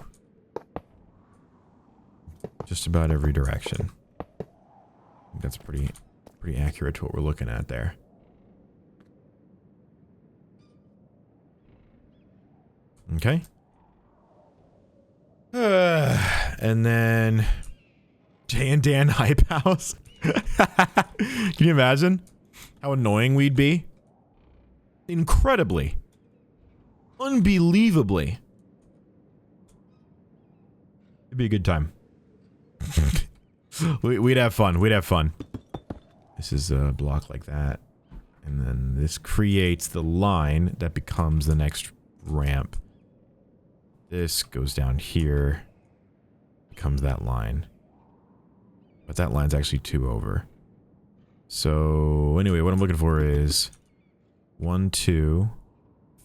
Just about every direction. I think that's pretty accurate to what we're looking at there. Okay. And then Jay and Dan Hype House. Can you imagine how annoying we'd be? Incredibly. Unbelievably. It'd be a good time. We'd have fun. We'd have fun. This is a block like that. And then this creates the line that becomes the next ramp. This goes down here. Becomes that line. But that line's actually 2 over. So, anyway, what I'm looking for is 1, 2,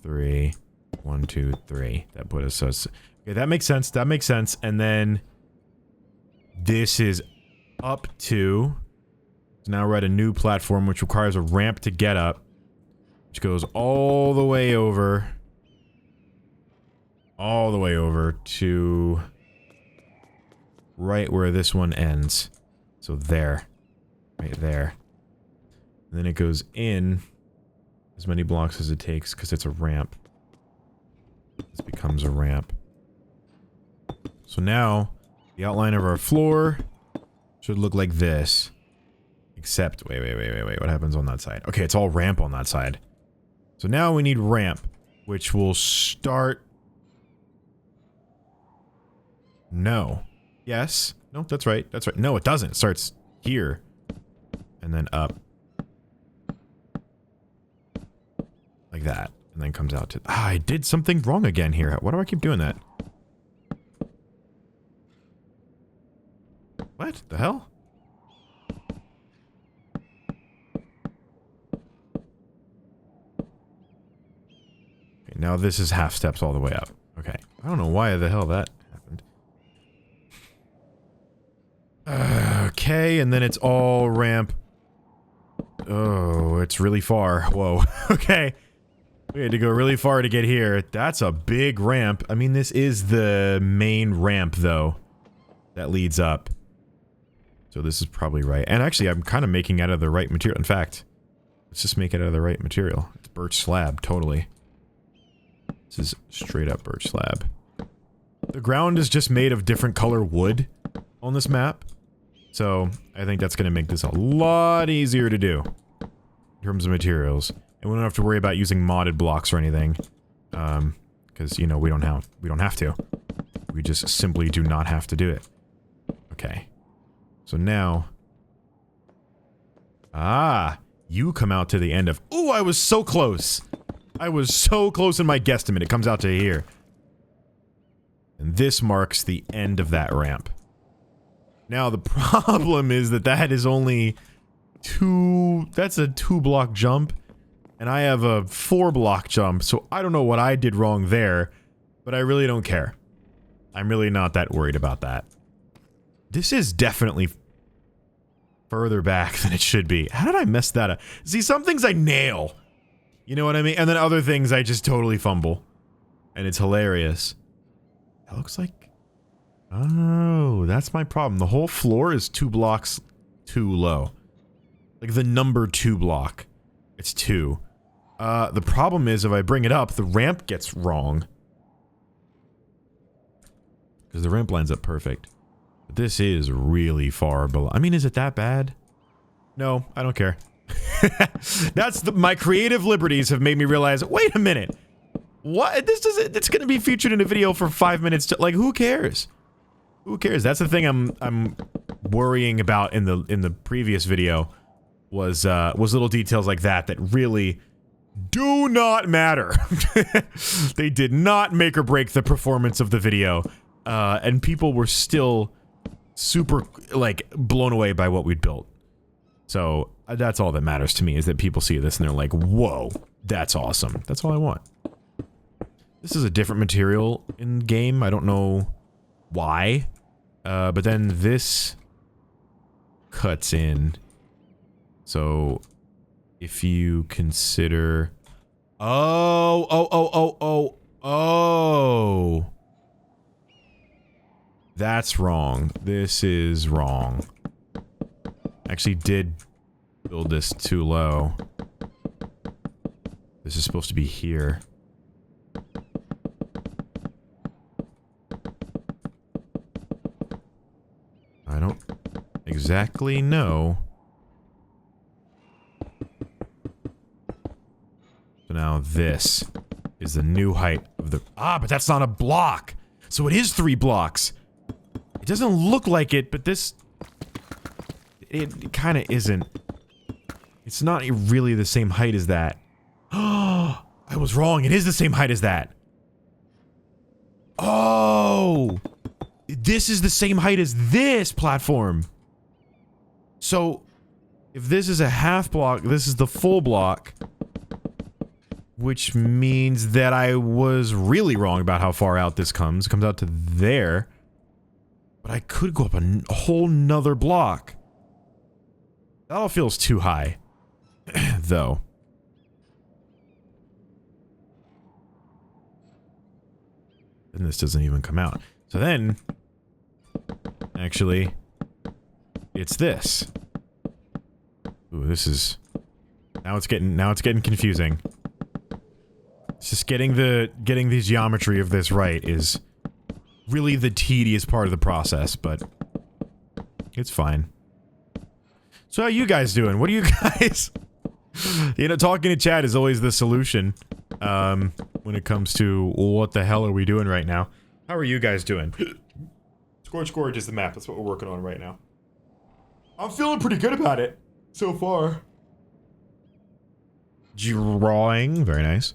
3, 1, 2, 3. That put us, so it's, okay, that makes sense. That makes sense. And then this is up to, so now we're at a new platform which requires a ramp to get up, which goes all the way over to right where this one ends. So there. Right there. And then it goes in as many blocks as it takes because it's a ramp. This becomes a ramp. So now, the outline of our floor should look like this. Except, wait, what happens on that side? Okay, it's all ramp on that side. So now we need ramp, which will start... No. Yes. No, that's right. That's right. No, it doesn't. It starts here. And then up. Like that. And then comes out to... Ah, I did something wrong again here. Why do I keep doing that? What the hell? Okay, now this is half steps all the way up. I don't know why the hell that happened. Okay, and then it's all ramp. Oh, it's really far. Whoa. Okay. We had to go really far to get here. That's a big ramp. I mean, this is the main ramp, though, that leads up. So this is probably right. And actually, I'm kind of making out of the right material. In fact, let's just make it out of the right material. It's birch slab, totally. This is straight up birch slab. The ground is just made of different color wood on this map. So, I think that's going to make this a lot easier to do. In terms of materials. And we don't have to worry about using modded blocks or anything. Because, you know, we don't have to. We just simply do not have to do it. Okay. So now... Ah! You come out to the end of... Ooh, I was so close! I was so close in my guesstimate. It comes out to here. And this marks the end of that ramp. Now, the problem is that that is only that's a 2-block jump. And I have a 4-block jump, so I don't know what I did wrong there. But I really don't care. I'm really not that worried about that. This is definitely further back than it should be. How did I mess that up? See, some things I nail. You know what I mean? And then other things I just totally fumble. And it's hilarious. That looks like... Oh, that's my problem. The whole floor is 2 blocks too low. Like the number 2 block. It's 2. The problem is if I bring it up, the ramp gets wrong. Because the ramp lines up perfect. But this is really far below. I mean, is it that bad? No, I don't care. My creative liberties have made me realize, wait a minute. What? It's gonna be featured in a video for 5 minutes to, like, who cares? Who cares? That's the thing I'm worrying about in the previous video was little details like that really do not matter. They did not make or break the performance of the video. And people were still super, like, blown away by what we'd built. So, that's all that matters to me, is that people see this and they're like, whoa, that's awesome. That's all I want. This is a different material in game. I don't know why. But then this cuts in. So, if you consider... Oh! That's wrong. This is wrong. Actually did build this too low. This is supposed to be here. I don't exactly know. So now this is the new height of the... Ah, but that's not a block! So it is 3 blocks! It doesn't look like it, but this... It kinda isn't. It's not really the same height as that. Oh! I was wrong, it is the same height as that! Oh! This is the same height as this platform! So, if this is a half block, this is the full block. Which means that I was really wrong about how far out this comes. It comes out to there. But I could go up a whole nother block. That all feels too high. Though. And this doesn't even come out. So then... Actually... It's this. Ooh, this is... Now it's getting confusing. It's just getting the geometry of this right is really the tedious part of the process, but it's fine. So how you guys doing? What are you guys... You know, talking to chat is always the solution, when it comes to what the hell are we doing right now. How are you guys doing? Scorch Gorge is the map, that's what we're working on right now. I'm feeling pretty good about it, so far. Drawing, very nice.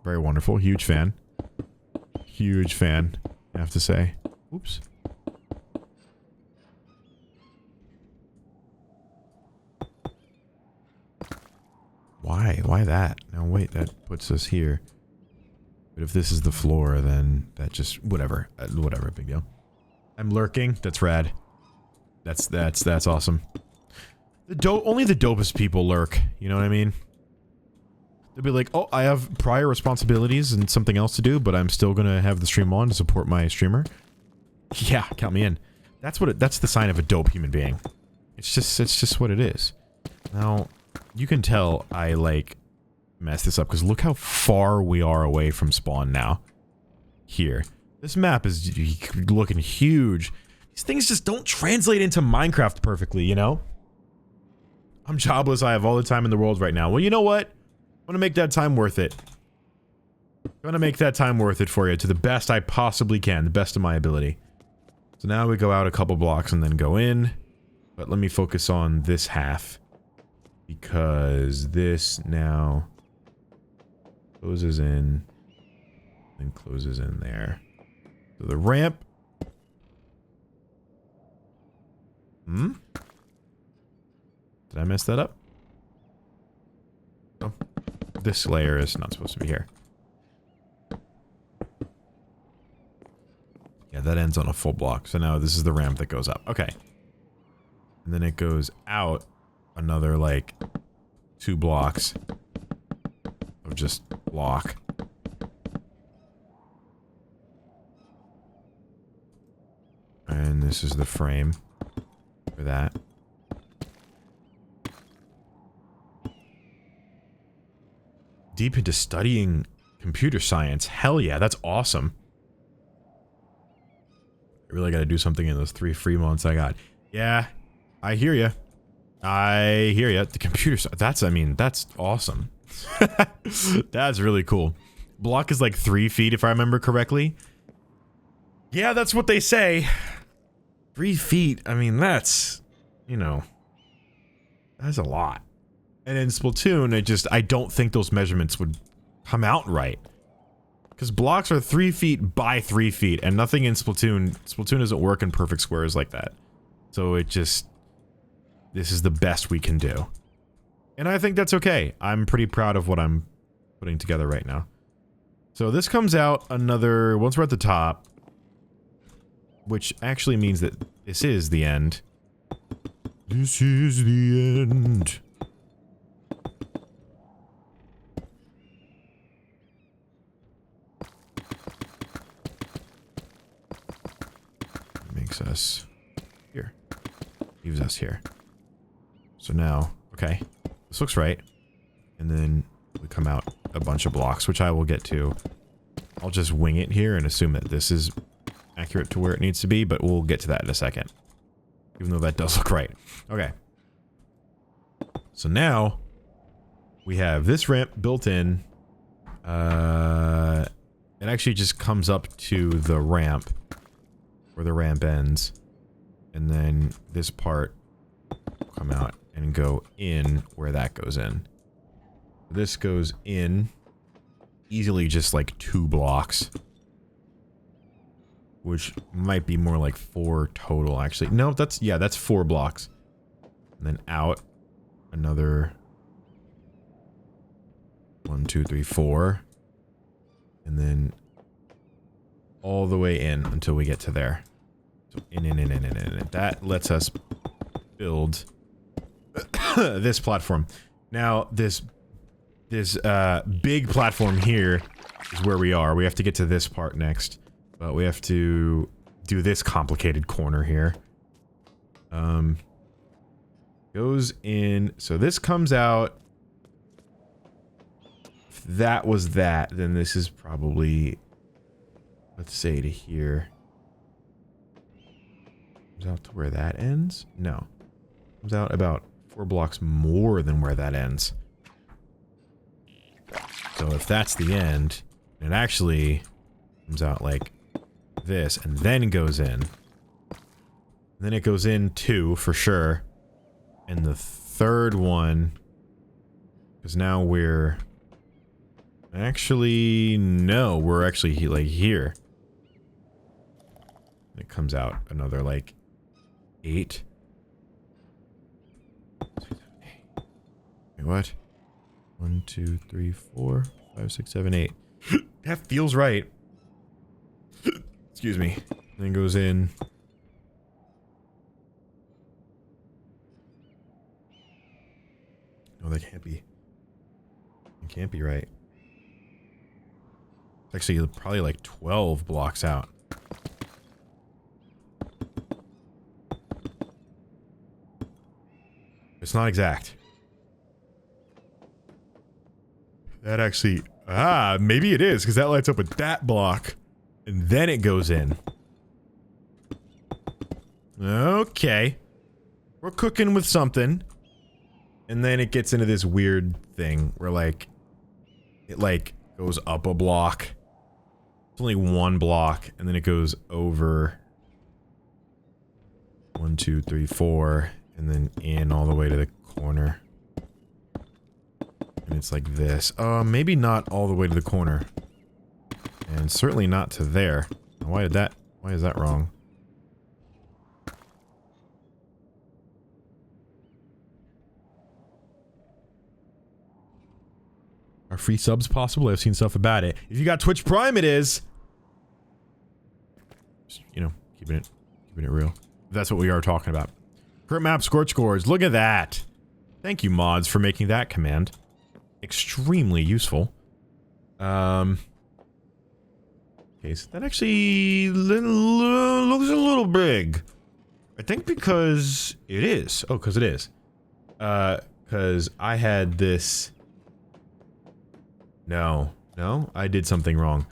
Very wonderful, huge fan. Huge fan, I have to say. Oops. Why? Why that? Now wait, that puts us here. But if this is the floor, then that just whatever, whatever, big deal. I'm lurking. That's rad. That's awesome. Only the dopest people lurk. You know what I mean? They'll be like, oh, I have prior responsibilities and something else to do, but I'm still gonna have the stream on to support my streamer. Yeah, count me in. That's the sign of a dope human being. It's just what it is. Now, you can tell I, like, messed this up, because look how far we are away from spawn now. Here. This map is looking huge. These things just don't translate into Minecraft perfectly, you know? I'm jobless, I have all the time in the world right now. Well, you know what? I'm gonna make that time worth it. I'm gonna make that time worth it for you to the best I possibly can, the best of my ability. So now we go out a couple blocks and then go in. But let me focus on this half. Because this now closes in and closes in there. So the ramp. Did I mess that up? Oh. This layer is not supposed to be here. Yeah, that ends on a full block. So now this is the ramp that goes up. Okay. And then it goes out another, like, 2 blocks of just block. And this is the frame for that. Deep into studying computer science. Hell yeah, that's awesome. I really gotta do something in those 3 free months I got. Yeah, I hear ya. I hear ya. The computer science, I mean, that's awesome. That's really cool. Block is like 3 feet if I remember correctly. Yeah, that's what they say. 3 feet, I mean, that's, you know, that's a lot. And in Splatoon, I don't think those measurements would come out right. Because blocks are 3 feet by 3 feet, and nothing in Splatoon doesn't work in perfect squares like that. So this is the best we can do. And I think that's okay. I'm pretty proud of what I'm putting together right now. So this comes out another, once we're at the top, which actually means that this is the end. This is the end. Makes us here. Leaves us here. So now, okay, this looks right. And then we come out a bunch of blocks, which I will get to. I'll just wing it here and assume that this is accurate to where it needs to be, but we'll get to that in a second. Even though that does look right. Okay. So now, we have this ramp built in. It actually just comes up to the ramp, where the ramp ends. And then this part will come out and go in where that goes in. This goes in easily just like 2 blocks. Which might be more like 4 total, actually. No, that's 4 blocks. And then out another 1, 2, 3, 4. And then all the way in until we get to there. So in. That lets us build this platform. Now, this big platform here is where we are. We have to get to this part next. But we have to do this complicated corner here. Goes in. So this comes out. If that was that, then this is probably, let's say, to here. Comes out to where that ends? No. Comes out about 4 blocks more than where that ends. So if that's the end, it actually comes out like this, and then goes in. And then it goes in 2, for sure. And the third one, because now we're... Actually, no, we're actually, like, here. It comes out another, like, 8. Wait, what? 1, 2, 3, 4, 5, 6, 7, 8. That feels right. Excuse me. Then goes in. No, that can't be. It can't be right. It's actually probably like 12 blocks out. It's not exact. That actually... Ah, maybe it is, because that lights up with that block. And then it goes in. Okay. We're cooking with something. And then it gets into this weird thing where, like... It, like, goes up a block. It's only one block, and then it goes over... 1, 2, 3, 4... And then in all the way to the corner. And it's like this. Maybe not all the way to the corner. And certainly not to there. Why is that wrong? Are free subs possible? I've seen stuff about it. If you got Twitch Prime, it is. Just, you know, keeping it real. That's what we are talking about. Current map, Scorch Gorge. Look at that. Thank you, mods, for making that command. Extremely useful. Okay, so that actually looks a little big. I think because it is. Oh, because it is. Because I had this... No, I did something wrong.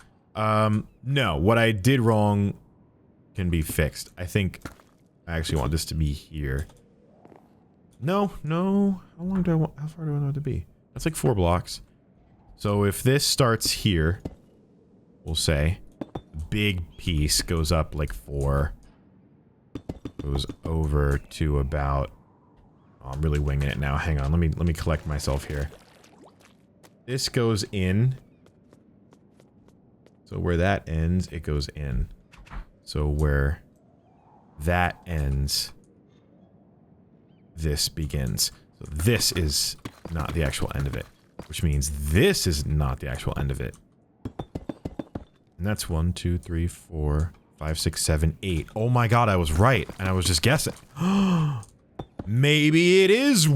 No, what I did wrong can be fixed. I think... I actually want this to be here. No. How far do I want it to be? That's like 4 blocks. So if this starts here, we'll say, the big piece goes up like 4. Goes over to about... Oh, I'm really winging it now. Hang on, let me collect myself here. This goes in. So where that ends, it goes in. So where... that ends, this begins. So this is not the actual end of it, which means this is not the actual end of it. And that's 1, 2, 3, 4, 5, 6, 7, 8. Oh my god, I was right, and I was just guessing. Maybe it is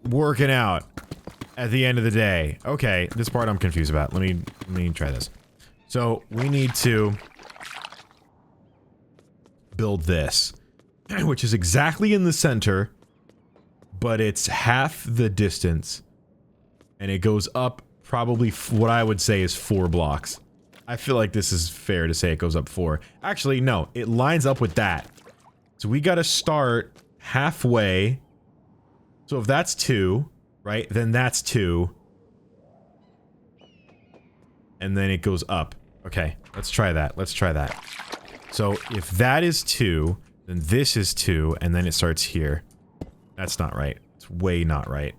working out at the end of the day. Okay, this part I'm confused about. Let me try this. So we need to build this, which is exactly in the center, but it's half the distance, and it goes up probably what I would say is 4 blocks. I feel like this is fair to say it goes up 4. Actually, no, it lines up with that. So we gotta start halfway. So if that's 2, right, then that's 2. And then it goes up. Okay, let's try that. So, if that is 2, then this is 2, and then it starts here. That's not right. It's way not right.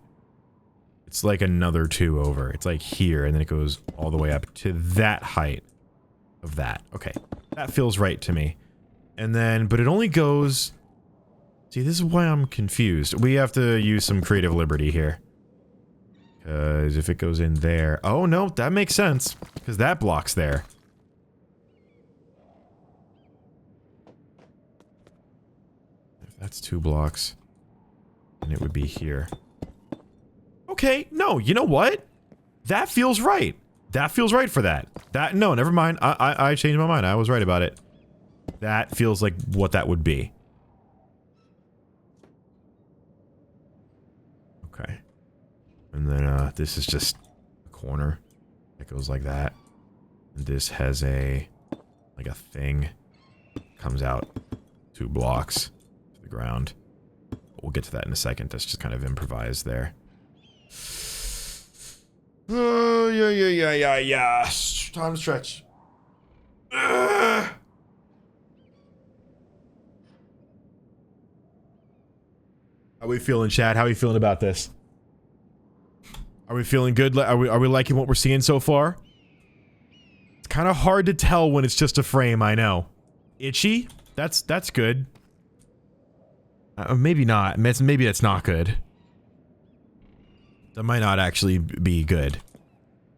It's like another 2 over. It's like here, and then it goes all the way up to that height of that. Okay. That feels right to me. And then, but it only goes... See, this is why I'm confused. We have to use some creative liberty here. Because if it goes in there... Oh, no, that makes sense. Because that block's there. That's 2 blocks. And it would be here. Okay, no, you know what? That feels right. That feels right for that. No, never mind. I changed my mind. I was right about it. That feels like what that would be. Okay. And then, this is just a corner that goes like that. And this has a, like a thing. Comes out 2 blocks. Ground. We'll get to that in a second. That's just kind of improvised there. Oh, yeah. Time to stretch. How we feeling, Chad? How are we feeling about this? Are we feeling good? Are we liking what we're seeing so far? It's kind of hard to tell when it's just a frame, I know. Itchy? That's good. Maybe not. Maybe that's not good. That might not actually be good.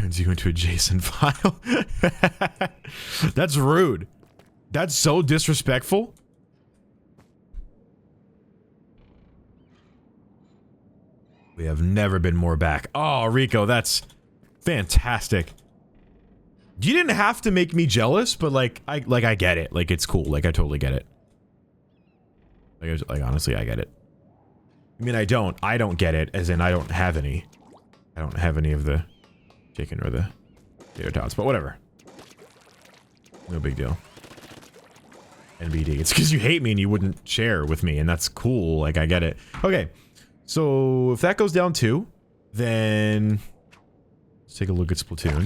Turns you into a JSON file. That's rude. That's so disrespectful. We have never been more back. Oh, Rico, that's fantastic. You didn't have to make me jealous, but like I get it. Like it's cool. Like I totally get it. Like honestly, I get it. I mean, I don't get it, as in I don't have any. I don't have any of the chicken or the potato tots, but whatever. No big deal. NBD. It's because you hate me and you wouldn't share with me, and that's cool. Like I get it. Okay. So, if that goes down 2, then let's take a look at Splatoon.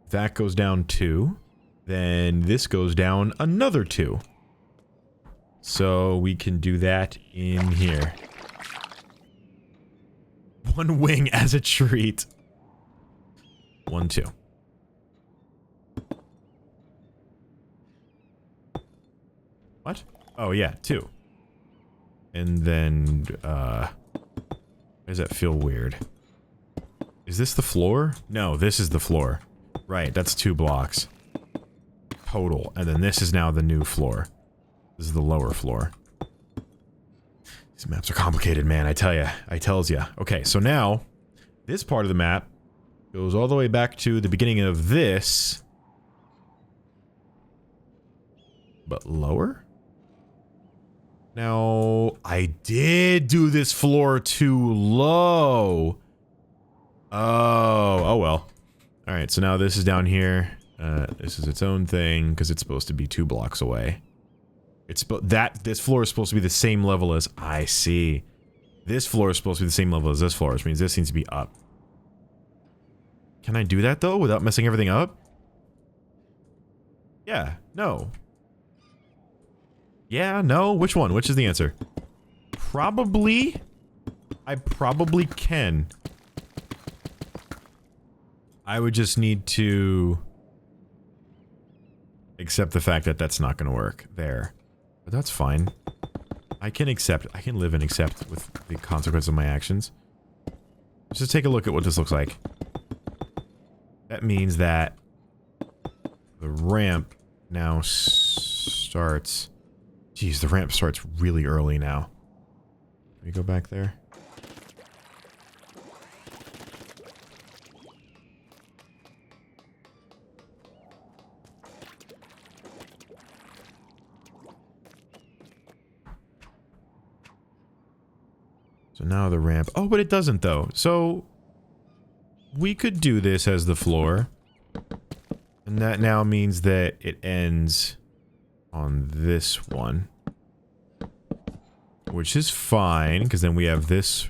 If that goes down 2, then this goes down another 2. So, we can do that in here. 1 wing as a treat. 1, 2. What? Oh, yeah, 2. And then, why does that feel weird? Is this the floor? No, this is the floor. Right, that's 2 blocks. Total. And then this is now the new floor. This is the lower floor. These maps are complicated, man, I tell ya. I tells ya. Okay, so now, this part of the map goes all the way back to the beginning of this. But lower? Now, I did do this floor too low. Oh well. Alright, so now this is down here. This is its own thing, because it's supposed to be 2 blocks away. This floor is supposed to be the same level as... I see. This floor is supposed to be the same level as this floor, which means this needs to be up. Can I do that, though, without messing everything up? Yeah. No. Yeah, no, which one? Which is the answer? Probably. I probably can. I would just need to accept the fact that that's not going to work there. But that's fine. I can live and accept with the consequence of my actions. Let's just take a look at what this looks like. That means that the ramp now starts... Jeez, the ramp starts really early now. Let me go back there. So now the ramp... Oh, but it doesn't, though. So, we could do this as the floor. And that now means that it ends on this one. Which is fine, because then we have this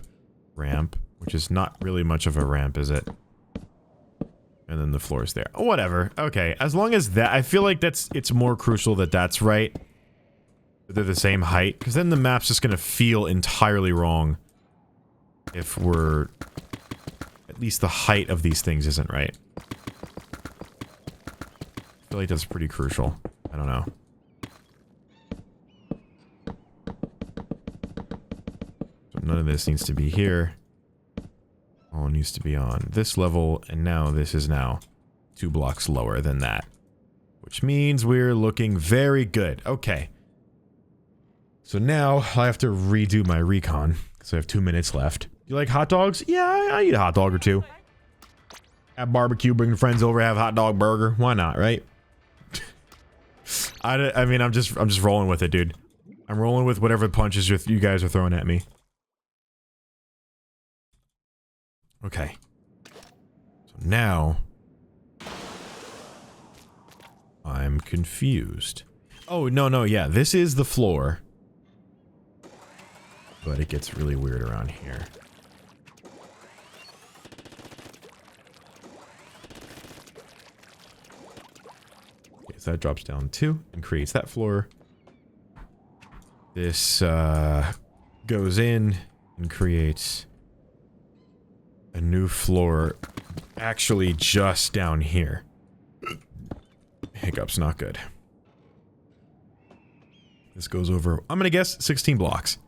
ramp, which is not really much of a ramp, is it? And then the floor's there. Whatever. Okay, as long as that... I feel like it's more crucial that that's right. They're the same height, because then the map's just gonna feel entirely wrong. If we're... At least the height of these things isn't right. I feel like that's pretty crucial. I don't know. So none of this needs to be here. All needs to be on this level, and now this is now 2 blocks lower than that. Which means we're looking very good. Okay. So now I have to redo my recon, because I have 2 minutes left. You like hot dogs? Yeah, I eat a hot dog or 2. Have barbecue, bring friends over, have hot dog burger. Why not, right? I mean, I'm just rolling with it, dude. I'm rolling with whatever punches you guys are throwing at me. Okay. So now... I'm confused. Oh, no, yeah, this is the floor. But it gets really weird around here. Okay, so that drops down 2 and creates that floor. This, goes in and creates a new floor actually just down here. Hiccups, not good. This goes over, I'm gonna guess, 16 blocks.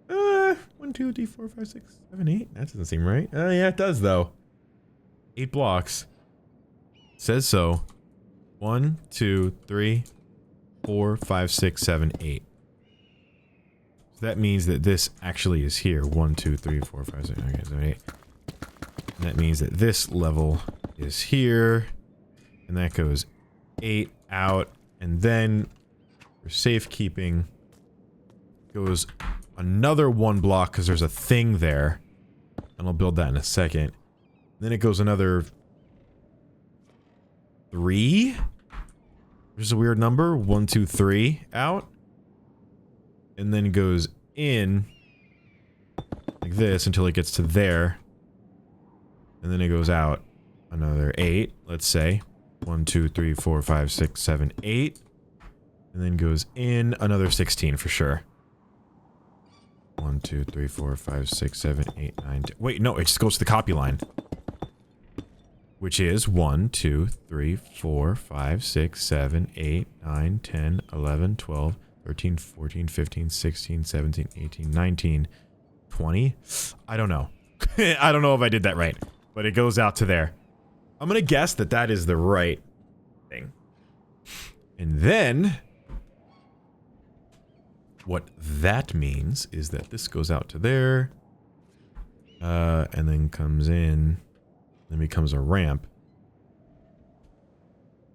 1, 2, 3, 4, 5, 6, 7, 8. That doesn't seem right. Yeah, it does, though. 8 blocks. Says so. 1, 2, 3, 4, 5, 6, 7, 8. So that means that this actually is here. 1, 2, 3, 4, 5, 6, okay, 7, 8. And that means that this level is here. And that goes 8 out. And then, for safekeeping, goes another 1 block because there's a thing there. And I'll build that in a second. Then it goes another 3? Which is a weird number. 1, 2, 3 out. And then goes in like this until it gets to there. And then it goes out another 8, let's say. 1, 2, 3, 4, 5, 6, 7, 8. And then goes in another 16 for sure. 1, 2, 3, 4, 5, 6, 7, 8, 9, 10. Wait, no, it just goes to the copy line. Which is 1, 2, 3, 4, 5, 6, 7, 8, 9, 10, 11, 12, 13, 14, 15, 16, 17, 18, 19, 20? I don't know. I don't know if I did that right. But it goes out to there. I'm gonna guess that that is the right thing. And then... what that means is that this goes out to there. And then comes in... then becomes a ramp.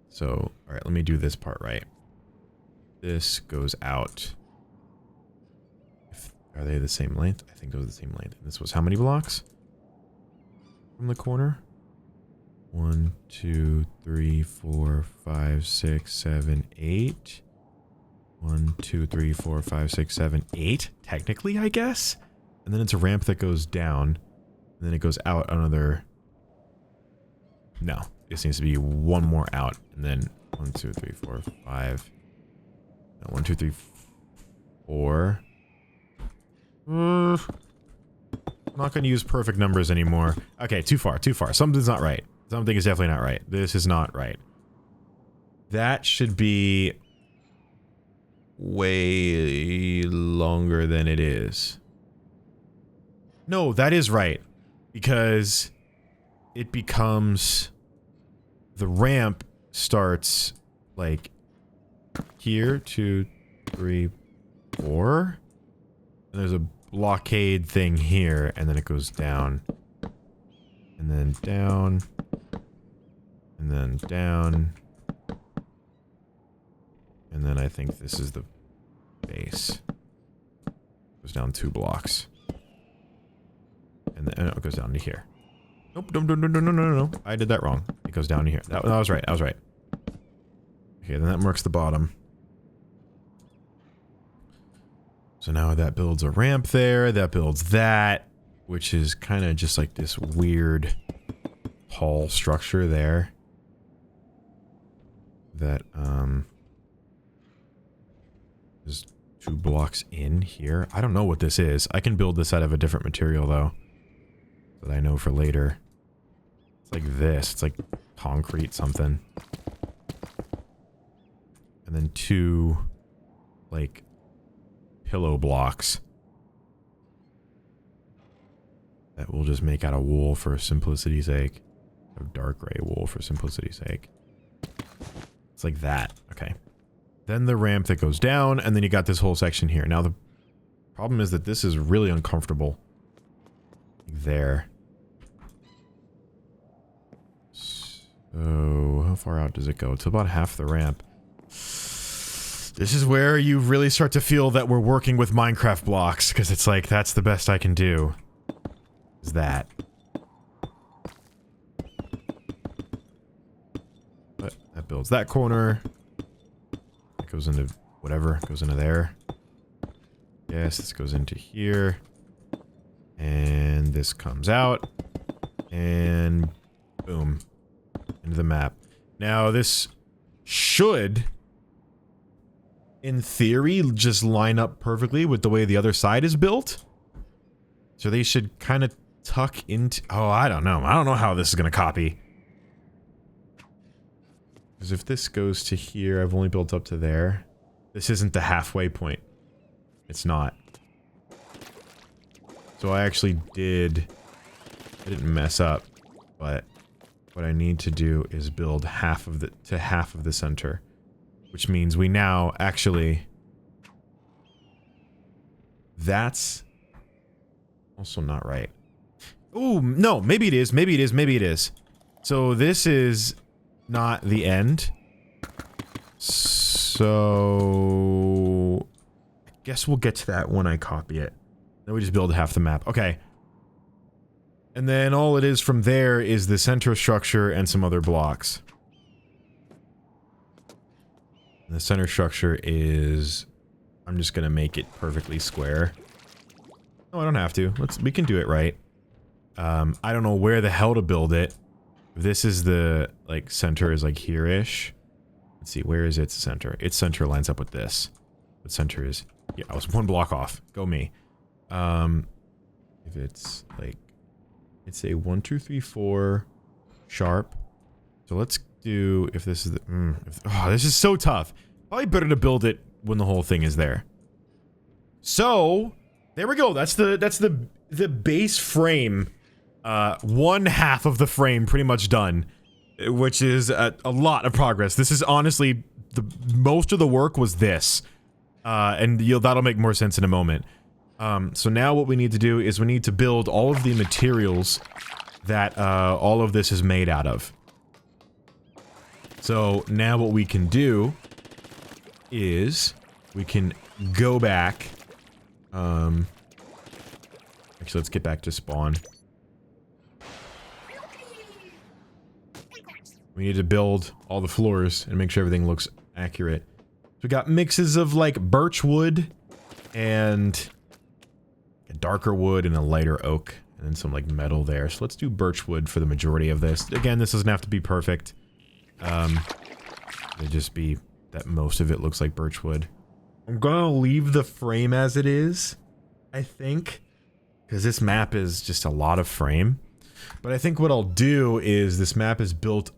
So, alright, let me do this part right. This goes out. Are they the same length? I think those are the same length. And this was how many blocks? From the corner? 1, 2, 3, 4, 5, 6, 7, 8. 1, 2, 3, 4, 5, 6, 7, 8. Technically, I guess? And then it's a ramp that goes down. And then it goes out another... no. This needs to be 1 more out. And then 1, 2, 3, 4, 5. No, 1, 2, 3, 4. I'm not going to use perfect numbers anymore. Okay, too far, too far. Something's not right. Something is definitely not right. This is not right. That should be way longer than it is. No, that is right. Because it becomes... the ramp starts, like, here, 2, 3, 4. And there's a blockade thing here, and then it goes down. And then down. And then down. And then I think this is the base. Goes down 2 blocks. And then it goes down to here. Nope, no. I did that wrong. It goes down to here. That was right, I was right. Okay, then that marks the bottom. So now that builds a ramp there, that builds that, which is kind of just like this weird hall structure there. That, is 2 blocks in here. I don't know what this is. I can build this out of a different material, though. That I know for later. It's like this. It's like concrete something. And then 2, like, pillow blocks. That we'll just make out of wool for simplicity's sake. Of dark gray wool for simplicity's sake. It's like that. Okay. Then the ramp that goes down, and then you got this whole section here. Now the problem is that this is really uncomfortable. There. So, how far out does it go? It's about half the ramp. This is where you really start to feel that we're working with Minecraft blocks, because it's like, that's the best I can do. Is that. But that builds that corner. It goes into whatever, goes into there. Yes, this goes into here. And this comes out. And boom. Into the map. Now this should, in theory, just line up perfectly with the way the other side is built. So they should kind of tuck into... oh, I don't know. I don't know how this is going to copy. Because if this goes to here, I've only built up to there. This isn't the halfway point. It's not. So I actually did... I didn't mess up, but what I need to do is build half of the center. Which means we now actually... That's also not right. Ooh, no, maybe it is, maybe it is, maybe it is. So this is not the end. So... I guess we'll get to that when I copy it. Then we just build half the map. Okay. And then all it is from there is the center structure and some other blocks. And the center structure is... I'm just gonna make it perfectly square. No, I don't have to. We can do it right. I don't know where the hell to build it. This is the, like, center is like here-ish. Let's see, where is its center? Its center lines up with this. The center is... Yeah, I was one block off. Go me. If it's, like... It's a 1, 2, 3, 4 sharp. So let's do... If this is the... oh, this is so tough. Probably better to build it when the whole thing is there. So... There we go. That's the base frame. One half of the frame pretty much done. Which is a lot of progress. This is honestly... most of the work was this. And that'll make more sense in a moment. So now what we need to do is we need to build all of the materials that all of this is made out of. So now what we can do is we can go back. Actually, let's get back to spawn. We need to build all the floors and make sure everything looks accurate. So we got mixes of like birch wood and a darker wood and a lighter oak and then some like metal there. So let's do birch wood for the majority of this. Again, this doesn't have to be perfect. It'd just be that most of it looks like birch wood. I'm gonna leave the frame as it is, I think, because this map is just a lot of frame. But I think what I'll do is this map is built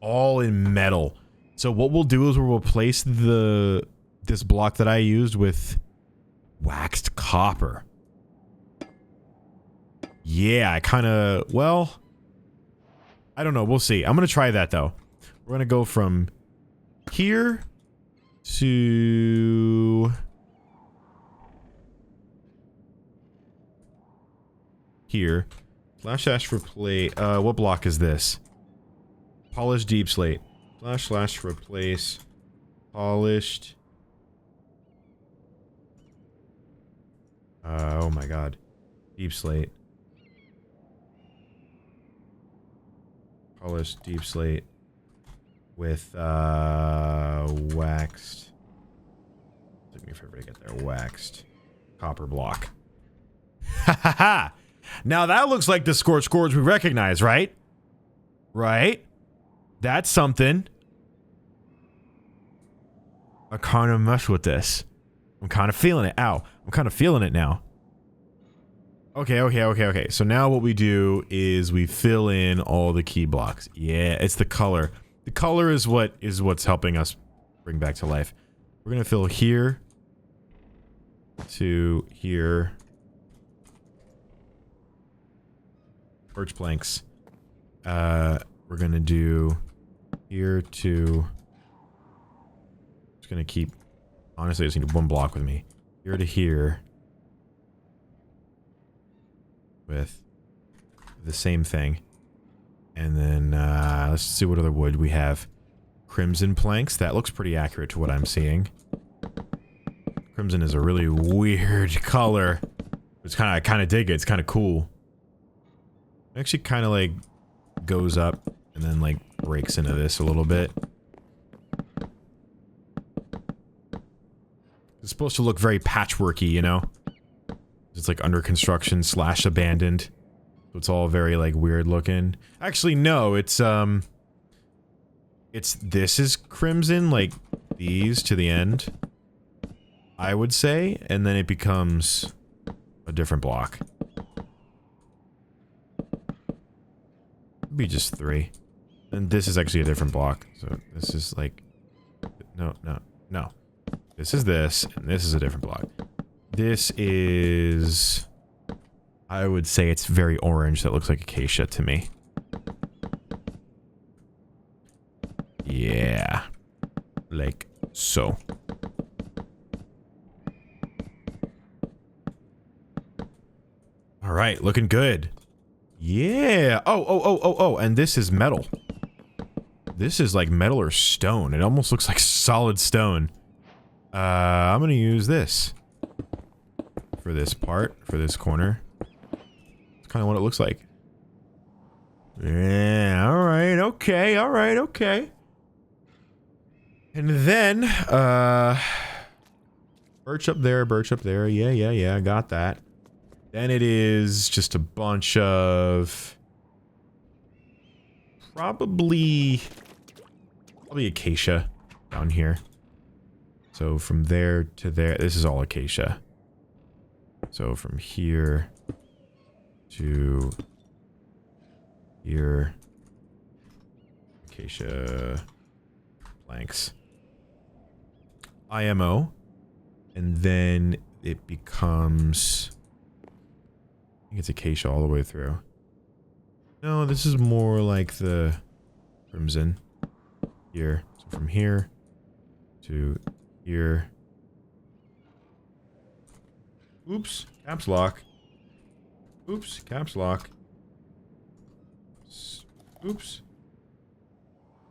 all in metal. So what we'll do is we'll replace this block that I used with waxed copper. Yeah, I kind of, well, I don't know. We'll see. I'm going to try that though. We're going to go from here to here. / replace, what block is this? Polished deep slate. / replace polished. Oh my god. Deep slate. Polished deep slate with waxed. Took me forever to get there. Waxed copper block. Ha ha ha! Now that looks like the Scorch Gorge we recognize, right? Right? That's something. I kind of mess with this. I'm kind of feeling it. Ow. I'm kind of feeling it now. Okay. So now what we do is we fill in all the key blocks. Yeah, it's the color. The color is what's helping us bring back to life. We're gonna fill here to here. Birch planks. We're gonna do here to... Just gonna keep... Honestly, I just need one block with me. Here to here. With the same thing. And then, let's see what other wood we have. Crimson planks. That looks pretty accurate to what I'm seeing. Crimson is a really weird color. I kind of dig it. It's kind of cool. It actually kind of like goes up and then like breaks into this a little bit. It's supposed to look very patchworky, you know? It's like under construction / abandoned. So it's all very like weird looking. Actually, no, it's this is crimson, like these to the end, I would say, and then it becomes a different block. Be just 3. And this is actually a different block. So this is like... No. This is this, and this is a different block. This is... I would say it's very orange. That looks like acacia to me. Yeah. Like so. All right, looking good. Yeah. Oh, and this is metal. This is like metal or stone. It almost looks like solid stone. I'm gonna use this. For this part, for this corner. It's kind of what it looks like. Yeah, alright, okay, alright, okay. And then, birch up there, yeah, got that. Then it is just a bunch of... Probably acacia down here. So from there to there, this is all acacia. So from here to here, acacia planks, IMO, and then it becomes, I think it's acacia all the way through. No, this is more like the crimson here. So from here to here. Oops, caps lock. Oops, caps lock. Oops.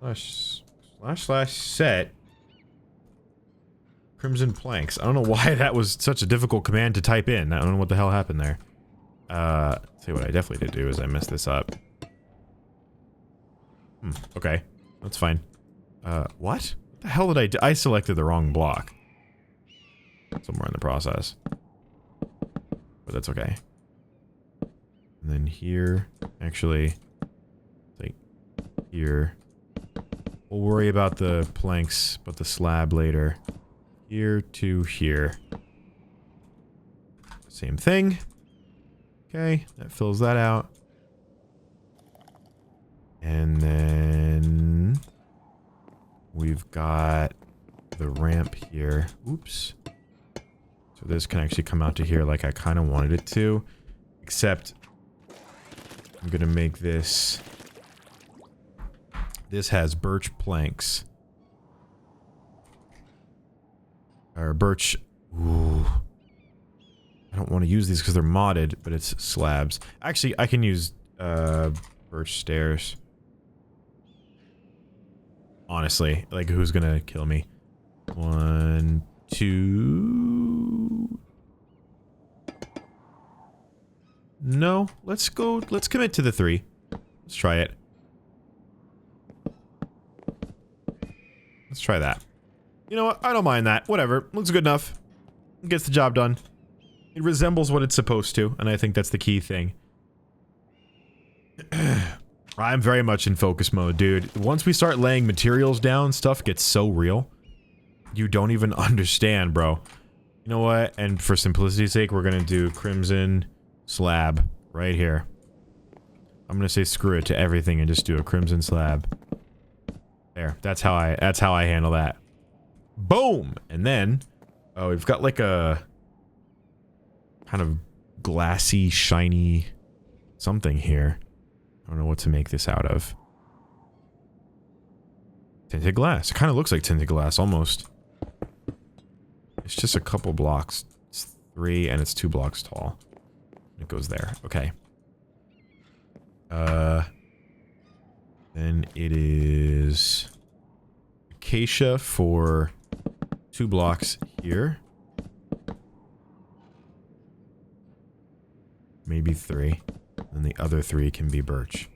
Slash set. Crimson planks. I don't know why that was such a difficult command to type in. I don't know what the hell happened there. See what I definitely did do is I messed this up. Okay. That's fine. What? What the hell did I do? I selected the wrong block. Somewhere in the process. But that's okay. And then here, actually, like here. We'll worry about the planks, but the slab later. Here to here. Same thing. Okay, that fills that out. And then we've got the ramp here. Oops. So this can actually come out to here like I kind of wanted it to. Except I'm gonna make this... This has birch planks. Or birch... Ooh. I don't want to use these because they're modded, but it's slabs. Actually, I can use birch stairs. Honestly, like who's gonna kill me? 1, 2... No, let's commit to the 3. Let's try it. Let's try that. You know what? I don't mind that. Whatever. Looks good enough. Gets the job done. It resembles what it's supposed to, and I think that's the key thing. I'm very much in focus mode, dude. Once we start laying materials down, stuff gets so real. You don't even understand, bro. You know what? And for simplicity's sake, we're gonna do crimson slab right here. I'm gonna say screw it to everything and just do a crimson slab. There. That's how I handle that. Boom! And then, oh, we've got like a kind of glassy, shiny something here. I don't know what to make this out of. Tinted glass. It kind of looks like tinted glass, almost. It's just a couple blocks. It's 3 and it's 2 blocks tall. It goes there. Okay. Then it is acacia for 2 blocks here. Maybe 3. And the other 3 can be birch.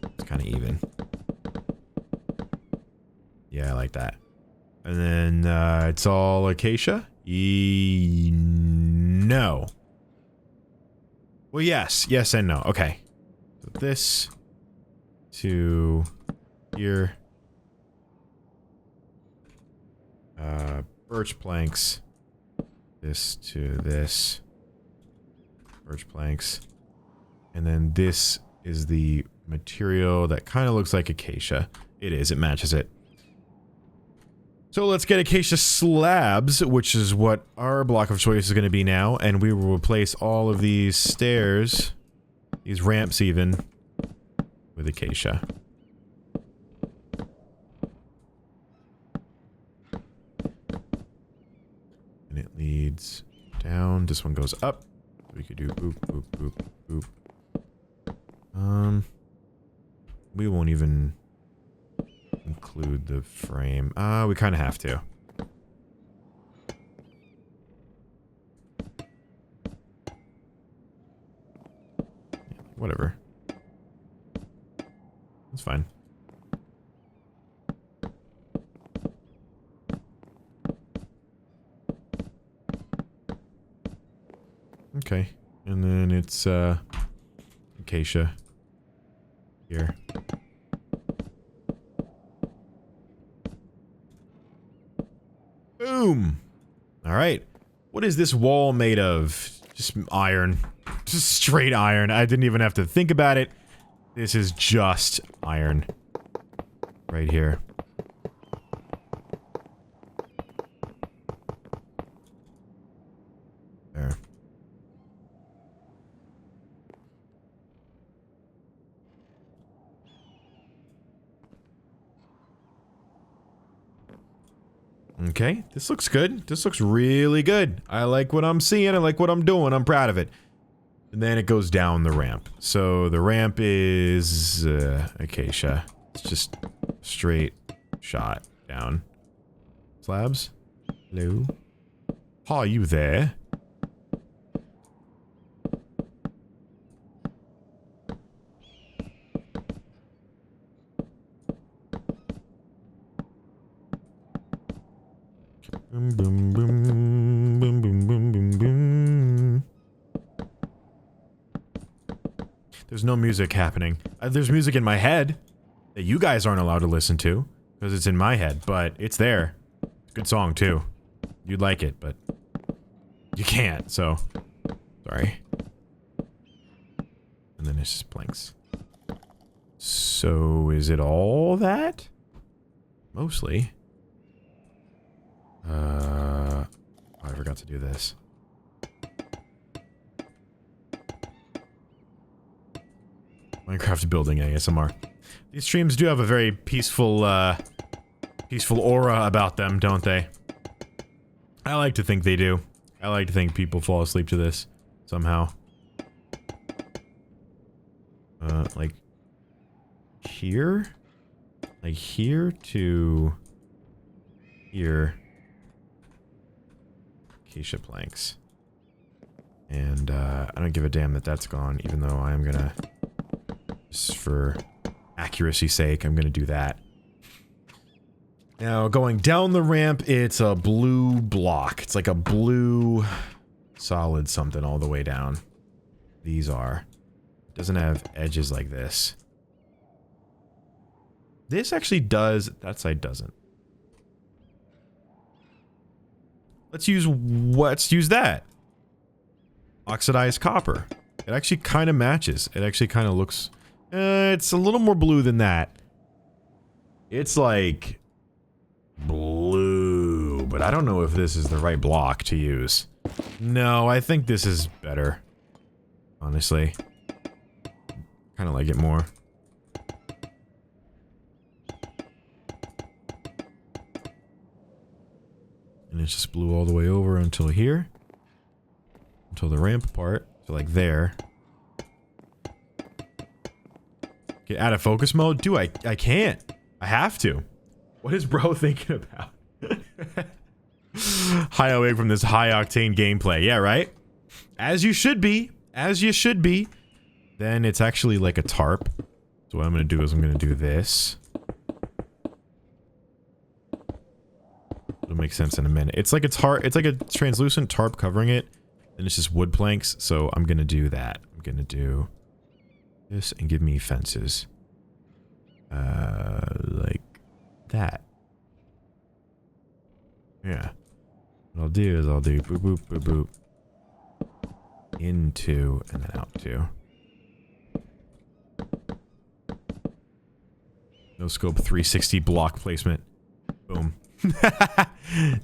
It's kind of even. Yeah, I like that. And then, it's all acacia? No. Well, yes. Yes and no. Okay. So this to here. Birch planks. This to this. Birch planks. And then this is the material that kind of looks like acacia. It is. It matches it. So let's get acacia slabs, which is what our block of choice is going to be now. And we will replace all of these stairs, these ramps even, with acacia. leads down. This one goes up. We could do boop, boop, boop, boop. We won't even include the frame. We kind of have to. Whatever. That's fine. Okay. And then it's, acacia. Here. Boom! Alright. What is this wall made of? Just iron. Just straight iron. I didn't even have to think about it. This is just iron. Right here. There. Okay, this looks good. This looks really good. I like what I'm seeing. I like what I'm doing. I'm proud of it. And then it goes down the ramp. So the ramp is acacia. It's just straight shot down. Slabs? Hello? Are you there? Boom, boom, boom, boom, boom, boom, boom, boom. There's no music happening. There's music in my head that you guys aren't allowed to listen to because it's in my head, but it's there. Good song too. You'd like it, but you can't, so sorry. And then it's just blanks. So is it all that? Mostly. Oh, I forgot to do this. Minecraft building ASMR. These streams do have a very peaceful, peaceful aura about them, don't they? I like to think they do. I like to think people fall asleep to this, somehow. Like... here? Like here to... here. Acacia planks. And, I don't give a damn that that's gone, even though I am gonna... just for accuracy's sake, I'm gonna do that. Now, going down the ramp, it's a blue block. It's like a blue... solid something all the way down. These are. It doesn't have edges like this. This actually does... that side doesn't. Let's use that. Oxidized copper. It actually kind of matches. It actually kind of looks... it's a little more blue than that. It's like... blue. But I don't know if this is the right block to use. No, I think this is better. Honestly. Kind of like it more. And it's just blue all the way over until here. Until the ramp part. So like there. Get out of focus mode? Dude, I can't. I have to. What is bro thinking about? High away from this high octane gameplay. Yeah, right? As you should be. As you should be. Then it's actually like a tarp. So what I'm gonna do is I'm gonna do this. It'll make sense in a minute. It's like a tarp. It's like a translucent tarp covering it. And it's just wood planks. So I'm gonna do that. I'm gonna do this and give me fences. Like that. Yeah. What I'll do is I'll do boop boop boop boop. Into and then out to. No scope 360 block placement. Boom.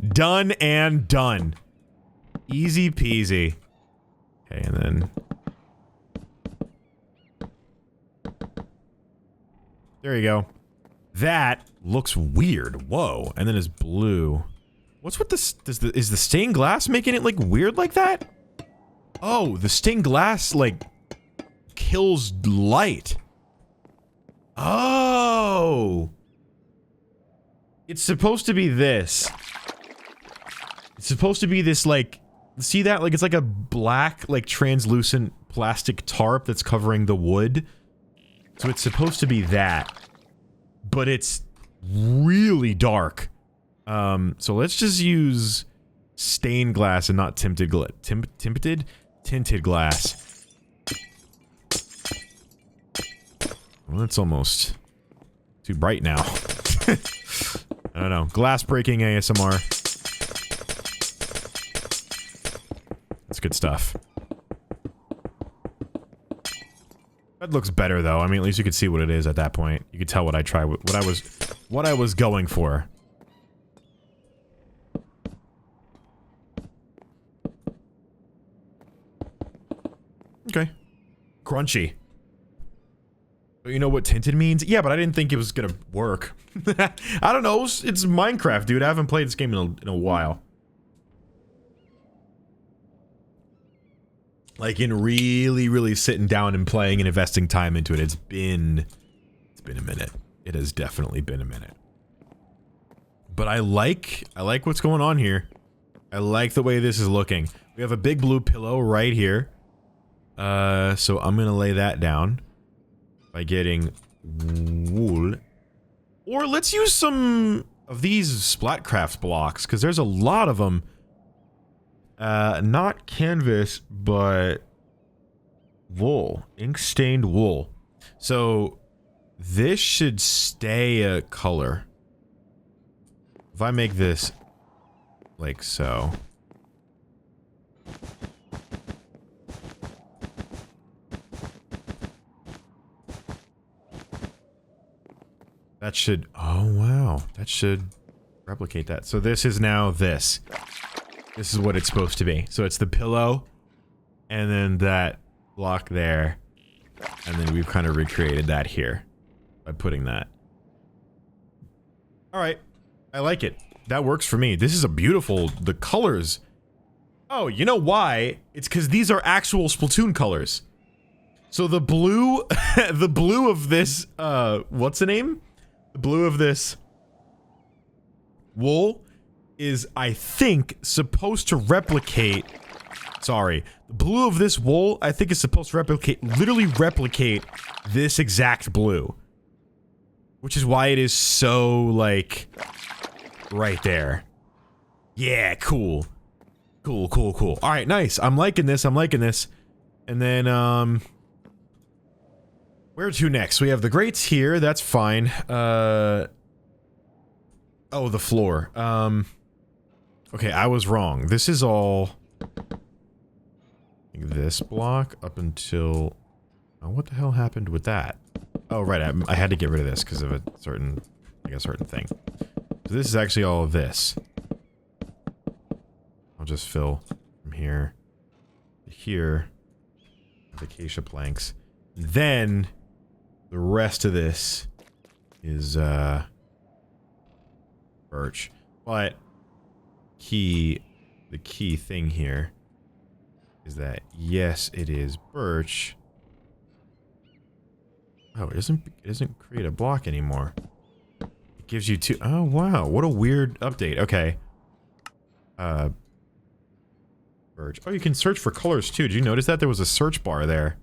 Done and done. Easy peasy. Okay, and then... there you go. That looks weird. Whoa. And then it's blue. What's with this? Is the stained glass making it, like, weird like that? Oh, the stained glass, like, kills light. Oh! It's supposed to be this. It's supposed to be this, like... See that? Like, it's like a black, like, translucent plastic tarp that's covering the wood. So it's supposed to be that. But it's really dark. So let's just use stained glass and not tinted glass. Well, that's almost too bright now. I don't know. Glass breaking ASMR. That's good stuff. That looks better though. I mean, at least you could see what it is at that point. You could tell what I was going for. Okay. Crunchy. But you know what tinted means? Yeah, but I didn't think it was gonna work. I don't know. It's Minecraft, dude. I haven't played this game in a while. Like, in really sitting down and playing and investing time into it. It's been a minute. It has definitely been a minute. But I like what's going on here. I like the way this is looking. We have a big blue pillow right here. So I'm gonna lay that down by getting wool. Or let's use some of these Splatcraft blocks, because there's a lot of them. Not canvas, but wool. Ink-stained wool. So, this should stay a color. If I make this like so. That should... Oh, wow. That should replicate that. So this is now this. This is what it's supposed to be. So it's the pillow, and then that block there, and then we've kind of recreated that here by putting that. Alright. I like it. That works for me. This is a beautiful... The colors... Oh, you know why? It's because these are actual Splatoon colors. So the blue... the blue of this, what's the name? The blue of this... wool... is, I think, supposed to replicate... Sorry. The blue of this wool, I think, is supposed to replicate... literally replicate this exact blue. Which is why it is so, like... right there. Yeah, cool. Cool. Alright, nice. I'm liking this, And then, where to next? We have the grates here, that's fine. Oh, the floor. Okay, I was wrong. This is all... this block up until... Oh, what the hell happened with that? Oh, right, I had to get rid of this because of a certain... like a certain thing. So this is actually all of this. I'll just fill from here to here with acacia planks. Then, the rest of this is, birch. But... the key thing here is that, yes, it is birch. Oh, it doesn't create a block anymore. It gives you two... Oh, wow, what a weird update. Okay. Birch. Oh, you can search for colors, too. Did you notice that? There was a search bar there.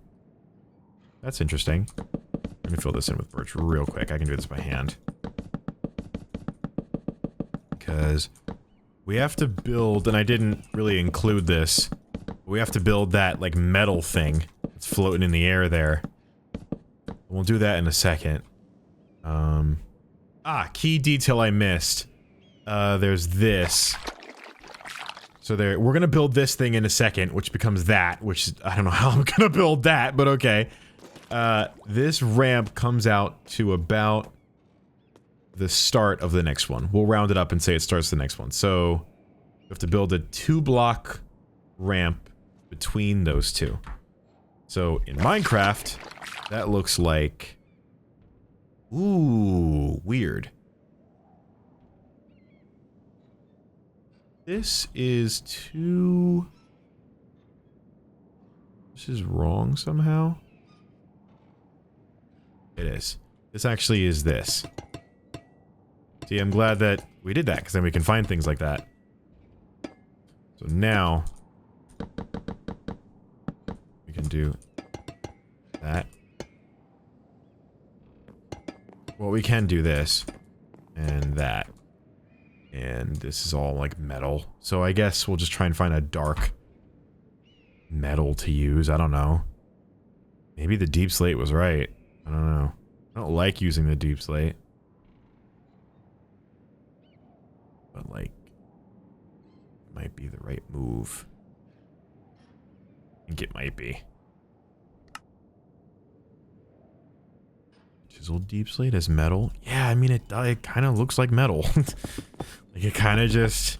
That's interesting. Let me fill this in with birch real quick. I can do this by hand. Because... we have to build, and I didn't really include this, we have to build that, like, metal thing that's floating in the air there. We'll do that in a second. Key detail I missed. There's this. So there, we're gonna build this thing in a second, which becomes that, which, I don't know how I'm gonna build that, but okay. This ramp comes out to about... the start of the next one. We'll round it up and say it starts the next one. So, we have to build a 2-block ramp between those two. So, in Minecraft, that looks like... ooh, weird. This is too... This is wrong somehow? It is. This actually is this. See, I'm glad that we did that, because then we can find things like that. So now... we can do... that. Well, we can do this. And that. And this is all, like, metal. So I guess we'll just try and find a dark... metal to use. I don't know. Maybe the deep slate was right. I don't know. I don't like using the deep slate. But, like... it might be the right move. I think it might be. Chiseled deep slate as metal? Yeah, I mean, it kind of looks like metal. Like, it kind of just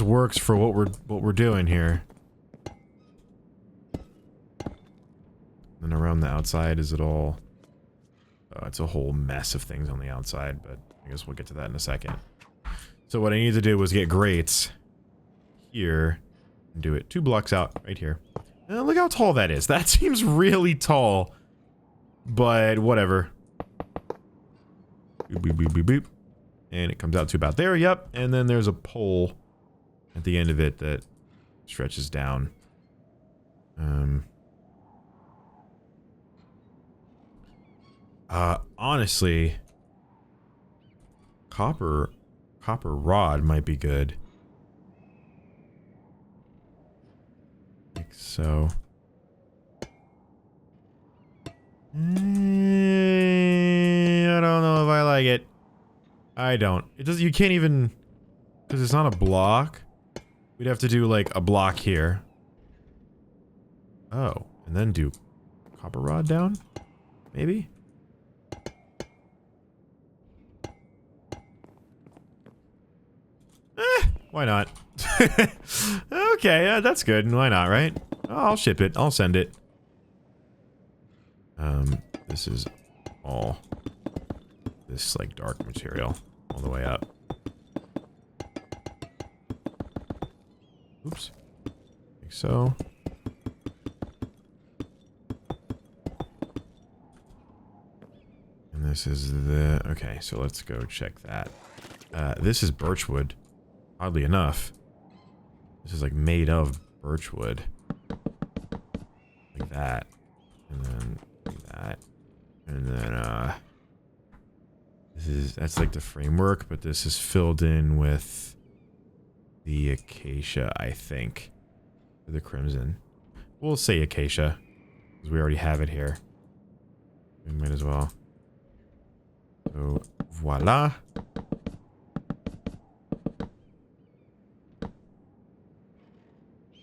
works for what we're doing here. And around the outside, is it all... oh, it's a whole mess of things on the outside, but I guess we'll get to that in a second. So what I need to do was get grates here and do it 2 blocks out right here. Look how tall that is. That seems really tall, but whatever. Boop, boop, boop, boop, boop. And it comes out to about there, yep. And then there's a pole at the end of it that stretches down. Honestly, copper rod might be good. Like so. I don't know if I like it. I don't. It does. You can't even, because it's not a block. We'd have to do like a block here. Oh, and then do copper rod down, maybe. Why not? Okay, that's good. Why not, right? I'll ship it. I'll send it. This is all this, like, dark material all the way up. Oops. Like so. And this is the... okay, so let's go check that. This is birchwood. Oddly enough, this is like made of birchwood. Like that. And then like that. And then that's like the framework, but this is filled in with the acacia, I think. Or the crimson. We'll say acacia, because we already have it here. We might as well. So voila.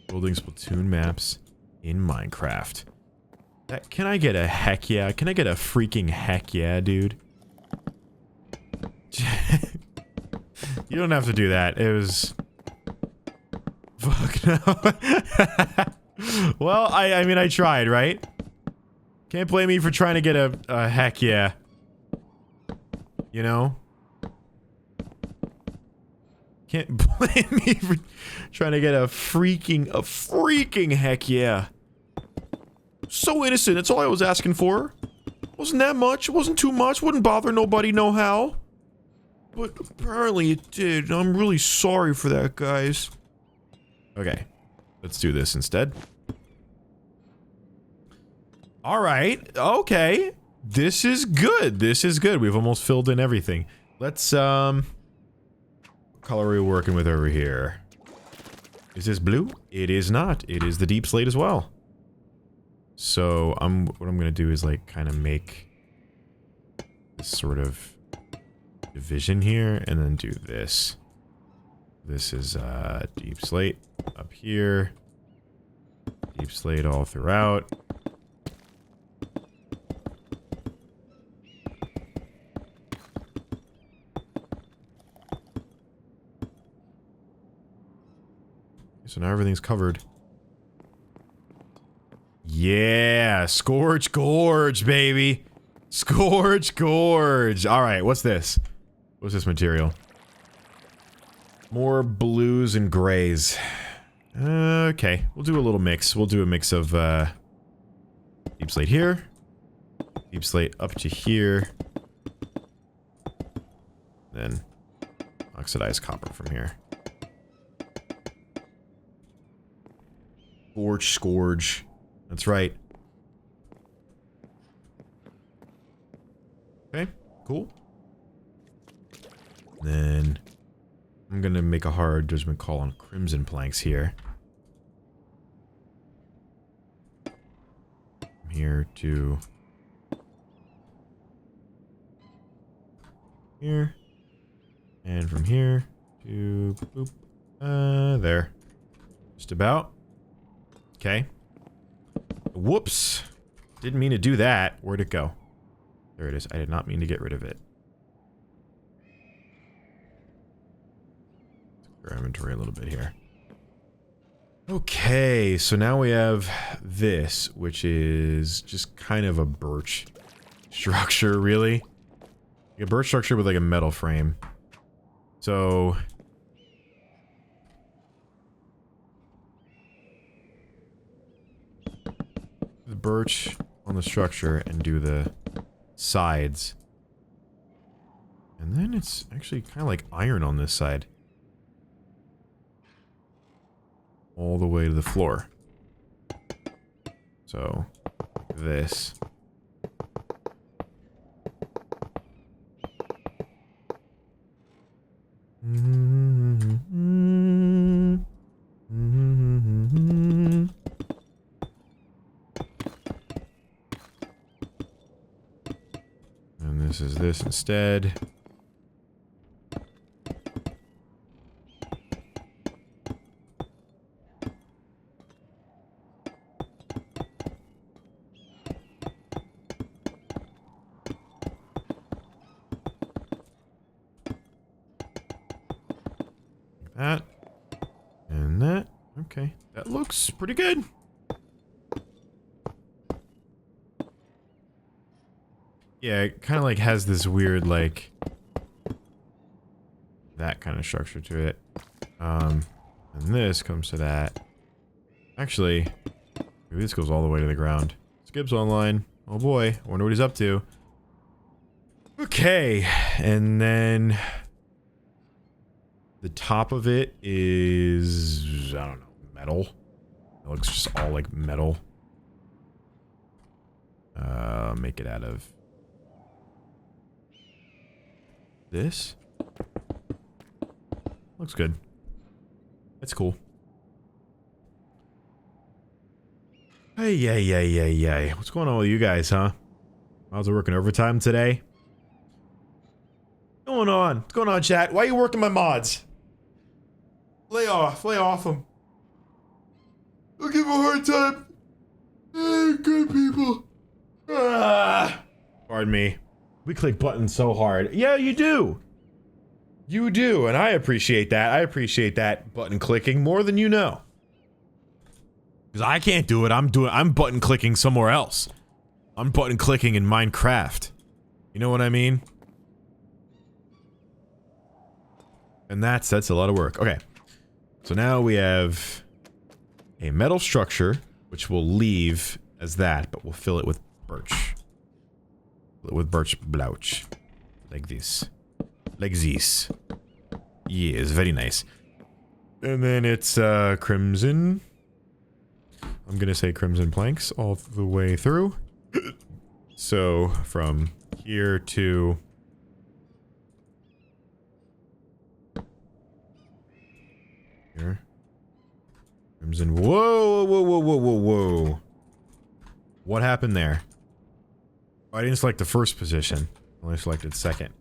Building Splatoon maps in Minecraft. Can I get a heck yeah? Can I get a freaking heck yeah, dude? You don't have to do that. It was... fuck no. Well, I mean, I tried, right? Can't blame me for trying to get a heck yeah. You know? Can't blame me for trying to get a freaking heck yeah. So innocent, that's all I was asking for. Wasn't that much, wasn't too much, wouldn't bother nobody no how. But apparently it did, and I'm really sorry for that, guys. Okay, let's do this instead. Alright, okay. This is good, we've almost filled in everything. Let's, color are we working with over here? Is this blue? It is not. It is the deep slate as well. So what I'm gonna do is like kind of make this sort of division here and then do this. This is deep slate up here. Deep slate all throughout. So now everything's covered. Yeah, Scorch Gorge, baby. Scorch Gorge. All right, what's this? What's this material? More blues and grays. Okay, we'll do a little mix. We'll do a mix of, deep slate here. Deep slate up to here. Then oxidized copper from here. Scorch. That's right. Okay, cool. Then I'm gonna make a hard judgment call on crimson planks here. From here to here. And from here to boop. There. Just about. Okay. Whoops. Didn't mean to do that. Where'd it go? There it is. I did not mean to get rid of it. Our inventory a little bit here. Okay, so now we have this, which is just kind of a birch structure, really. A birch structure with like a metal frame. So the birch on the structure and do the sides. And then it's actually kind of like iron on this side. All the way to the floor. So, this. And this is this instead. That. And that. Okay. That looks pretty good. Yeah, it kind of like has this weird, like, that kind of structure to it. And this comes to that. Actually, maybe this goes all the way to the ground. Skip's online. Oh boy, I wonder what he's up to. Okay, and then the top of it is, I don't know, metal. It looks just all like metal. Make it out of this. Looks good. That's cool. Hey, yay. What's going on with you guys, huh? How's it working overtime today? What's going on? What's going on, chat? Why are you working my mods? Lay off them. Don't give 'em a hard time. Good people. Pardon me. We click buttons so hard. Yeah, you do. You do, and I appreciate that. I appreciate that button clicking more than you know. Because I can't do it. I'm button clicking somewhere else. I'm button clicking in Minecraft. You know what I mean? And that's a lot of work. Okay. So now we have a metal structure, which we'll leave as that, but we'll fill it with birch. Fill it with birch blouch. Like this. Like this. Yes, very nice. And then it's, crimson. I'm gonna say crimson planks all the way through. So, from here to... here. Crimson. Whoa. What happened there? Oh, I didn't select the first position. I only selected second.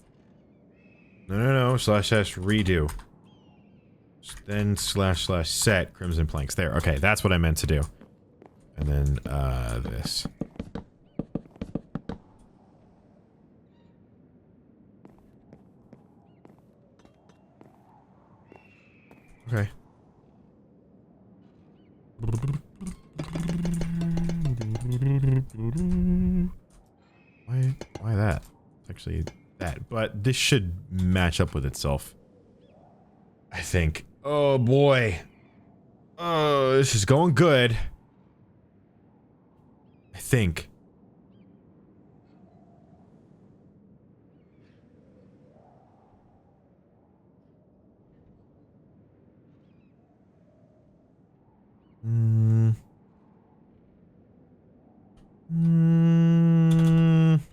No. Slash redo. Then slash set crimson planks. There. Okay, that's what I meant to do. And then, this. Okay. Why that? It's actually that, but this should match up with itself. I think. Oh boy. Oh, this is going good. I think.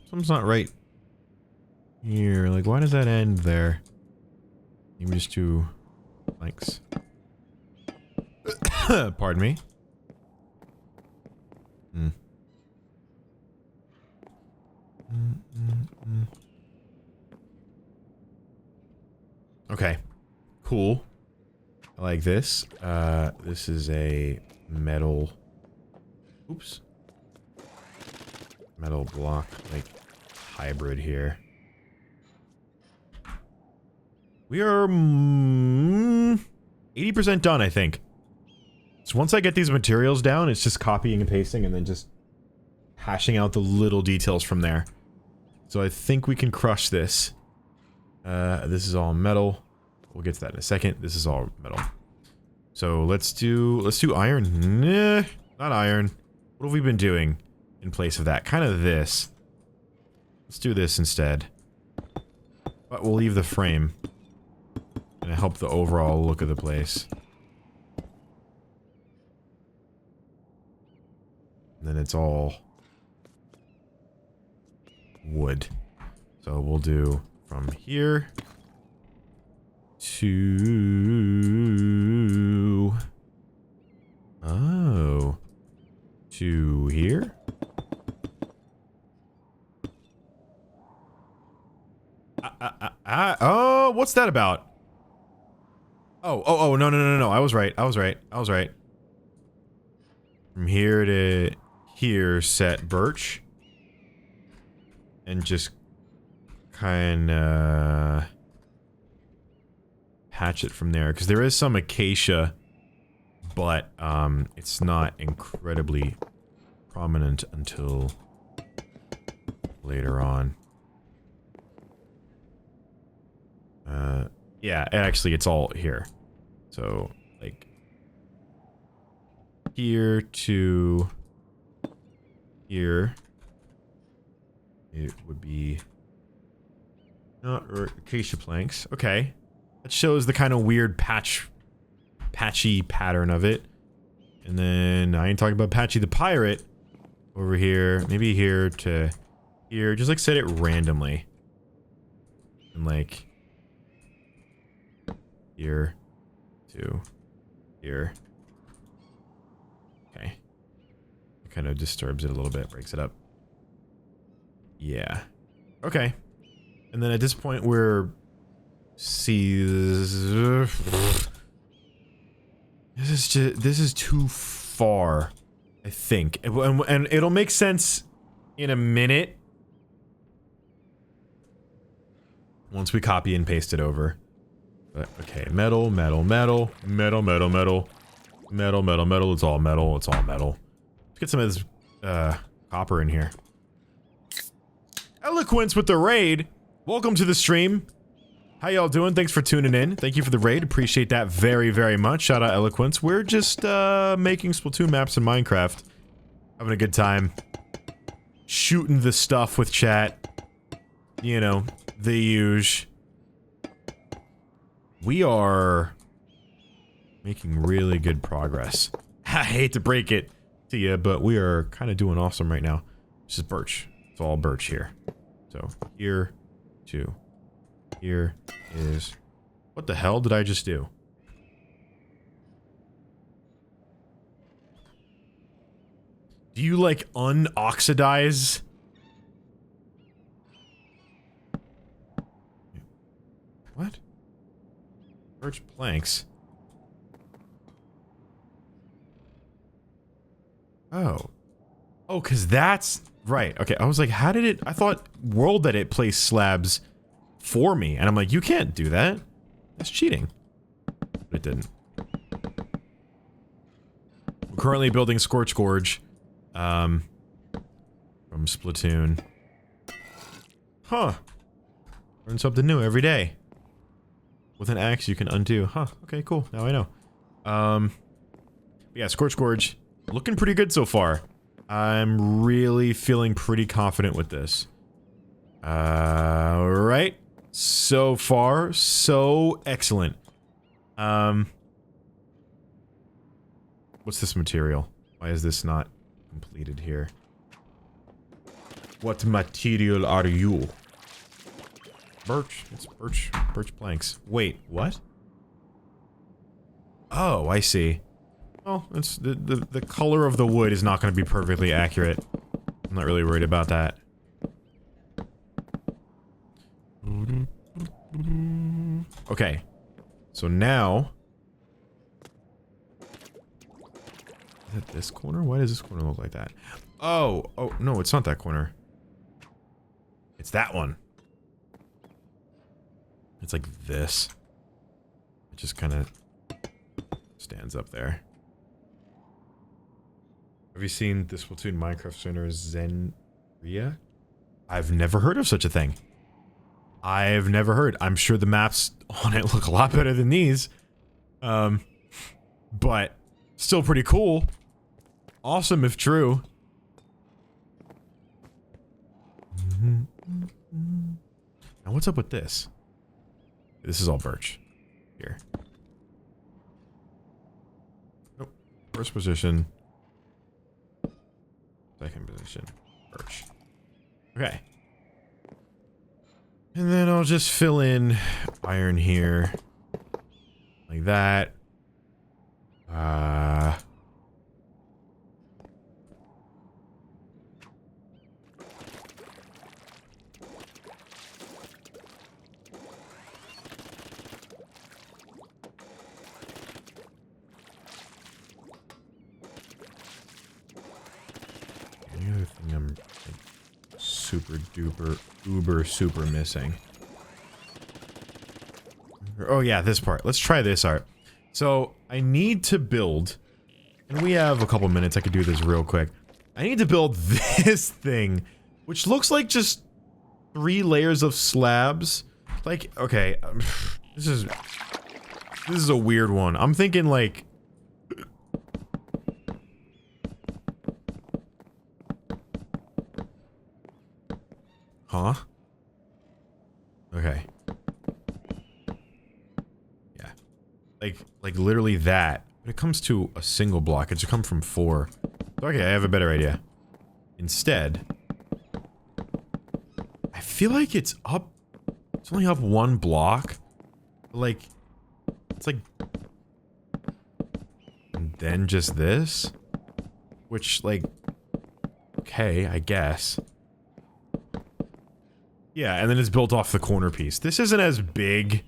Something's not right here. Like, why does that end there? Maybe just two blanks. Pardon me. Okay. Cool. I like this. This is a metal... Oops. Metal block, like, hybrid here. We are 80% done, I think. So once I get these materials down, it's just copying and pasting and then just hashing out the little details from there. So I think we can crush this. This is all metal. We'll get to that in a second. This is all metal. So let's do iron. Nah, not iron. What have we been doing in place of that? Kind of this. Let's do this instead. But we'll leave the frame. And help the overall look of the place. And then it's all wood. So we'll do from here to... Oh. To here? Oh, what's that about? Oh, no, I was right. From here to here, set birch. And just kinda patch it from there. Because there is some acacia, but it's not incredibly prominent until later on. Yeah, actually it's all here. So, like, here to here, it would be not acacia planks. Okay. That shows the kind of weird patchy pattern of it. And then, I ain't talking about Patchy the Pirate. Over here, maybe here to here, just like set it randomly. And like, here to here. Okay. It kind of disturbs it a little bit, breaks it up. Yeah. Okay. And then at this point we're... this is too far, I think. And it'll make sense in a minute. Once we copy and paste it over. But, okay, metal, it's all metal, Let's get some of this, copper in here. Eloquence with the raid! Welcome to the stream. How y'all doing? Thanks for tuning in. Thank you for the raid. Appreciate that very, very much. Shout out Eloquence. We're just, making Splatoon maps in Minecraft. Having a good time. Shooting the stuff with chat. You know, the usual. We are making really good progress. I hate to break it to you, but we are kind of doing awesome right now. This is birch. It's all birch here. So, here to here is... What the hell did I just do? Do you, like, unoxidize? What? Birch planks. Oh. Oh, because that's... Right, okay, I was like, how did it... I thought World Edit placed slabs for me, and I'm like, you can't do that. That's cheating. But it didn't. We're currently building Scorch Gorge. From Splatoon. Huh. Learn something new every day. with an axe you can undo. Huh, okay, cool. Now I know. Yeah, Scorch Gorge, looking pretty good so far. I'm really feeling pretty confident with this. Right. So far, so excellent. What's this material? Why is this not completed here? What material are you? Birch. It's birch. Birch planks. Wait, what? Oh, I see. Oh, it's the color of the wood is not going to be perfectly accurate. I'm not really worried about that. Okay. So now... Is it this corner? Why does this corner look like that? Oh! Oh, no, it's not that corner. It's that one. It's like this. It just kind of stands up there. Have you seen the Splatoon Minecraft streamer Zenria? I've never heard of such a thing. I've never heard. I'm sure the maps on it look a lot better than these. But still pretty cool. Awesome if true. Now what's up with this? This is all birch. Here. Nope. First position. Second position. Birch. Okay. And then I'll just fill in iron here. Like that. The other thing I'm like, super duper uber super missing. Oh yeah, this part. Let's try this art. So I need to build, and we have a couple minutes. I could do this real quick. I need to build this thing, which looks like just 3 layers of slabs. Like, okay, this is a weird one. I'm thinking like. Huh? Okay. Yeah. Like literally that. When it comes to a single block, it should come from 4. Okay, I have a better idea. Instead, I feel like it's up. It's only up 1 block. Like, it's like. And then just this? Which, like. Okay, I guess. Yeah, and then it's built off the corner piece. This isn't as big.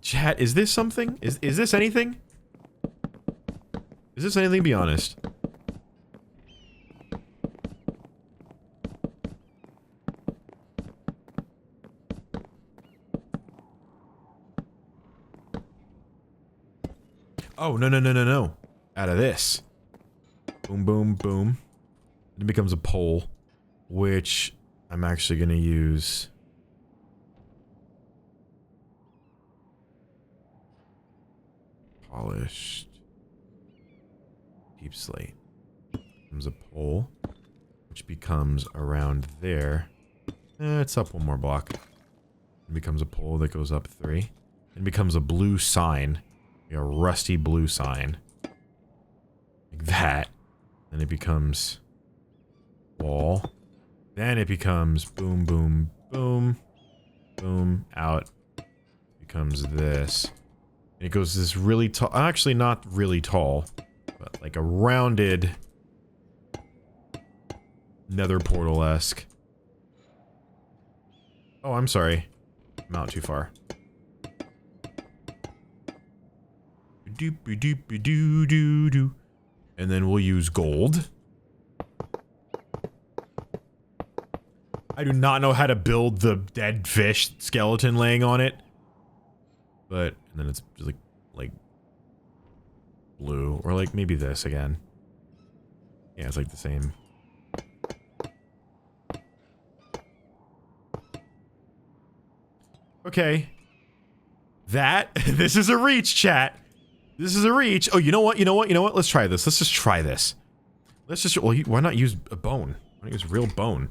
Chat, is this something? Is this anything? Is this anything, be honest? Oh, no, no, no, no, no. Out of this. Boom, boom, boom. It becomes a pole, which I'm actually going to use. Polished. Deep slate. Becomes a pole, which becomes around there. It's up 1 more block. It becomes a pole that goes up 3. It becomes a blue sign. Like a rusty blue sign. Like that. Then it becomes... wall. Then it becomes boom, boom, boom, boom, out. Becomes this. And it goes this really tall, actually not really tall, but like a rounded nether portal-esque. Oh, I'm sorry. I'm out too far. Doop-a-doop-a-doo-doo-doo. And then we'll use gold. I do not know how to build the dead fish skeleton laying on it. But, and then it's just like blue. Or like maybe this again. Yeah, it's like the same. Okay. This is a reach, chat. This is a reach. Oh, you know what? You know what? You know what? Let's try this. Let's just try this. Let's just, well, why not use a bone? Why not use real bone?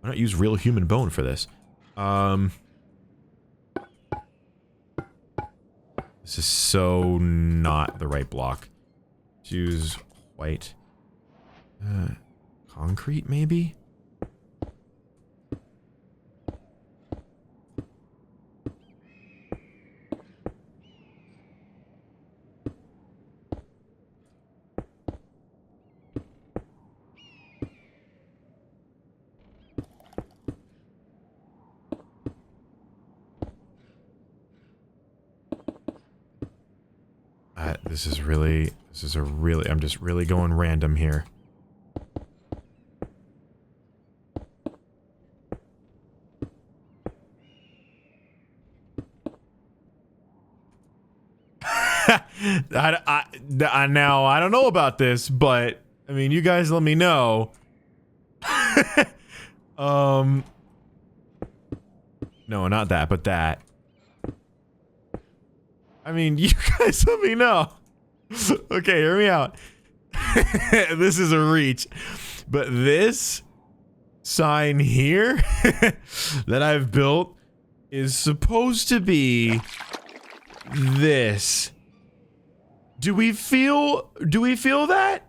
Why not use real human bone for this? This is so not the right block. Let's use white. Concrete, maybe? I'm just really going random here. Now, I don't know about this, but, I mean, you guys let me know. No, not that, but that. I mean, you guys let me know. Okay, hear me out. This is a reach. But this sign here that I've built is supposed to be this. Do we feel that?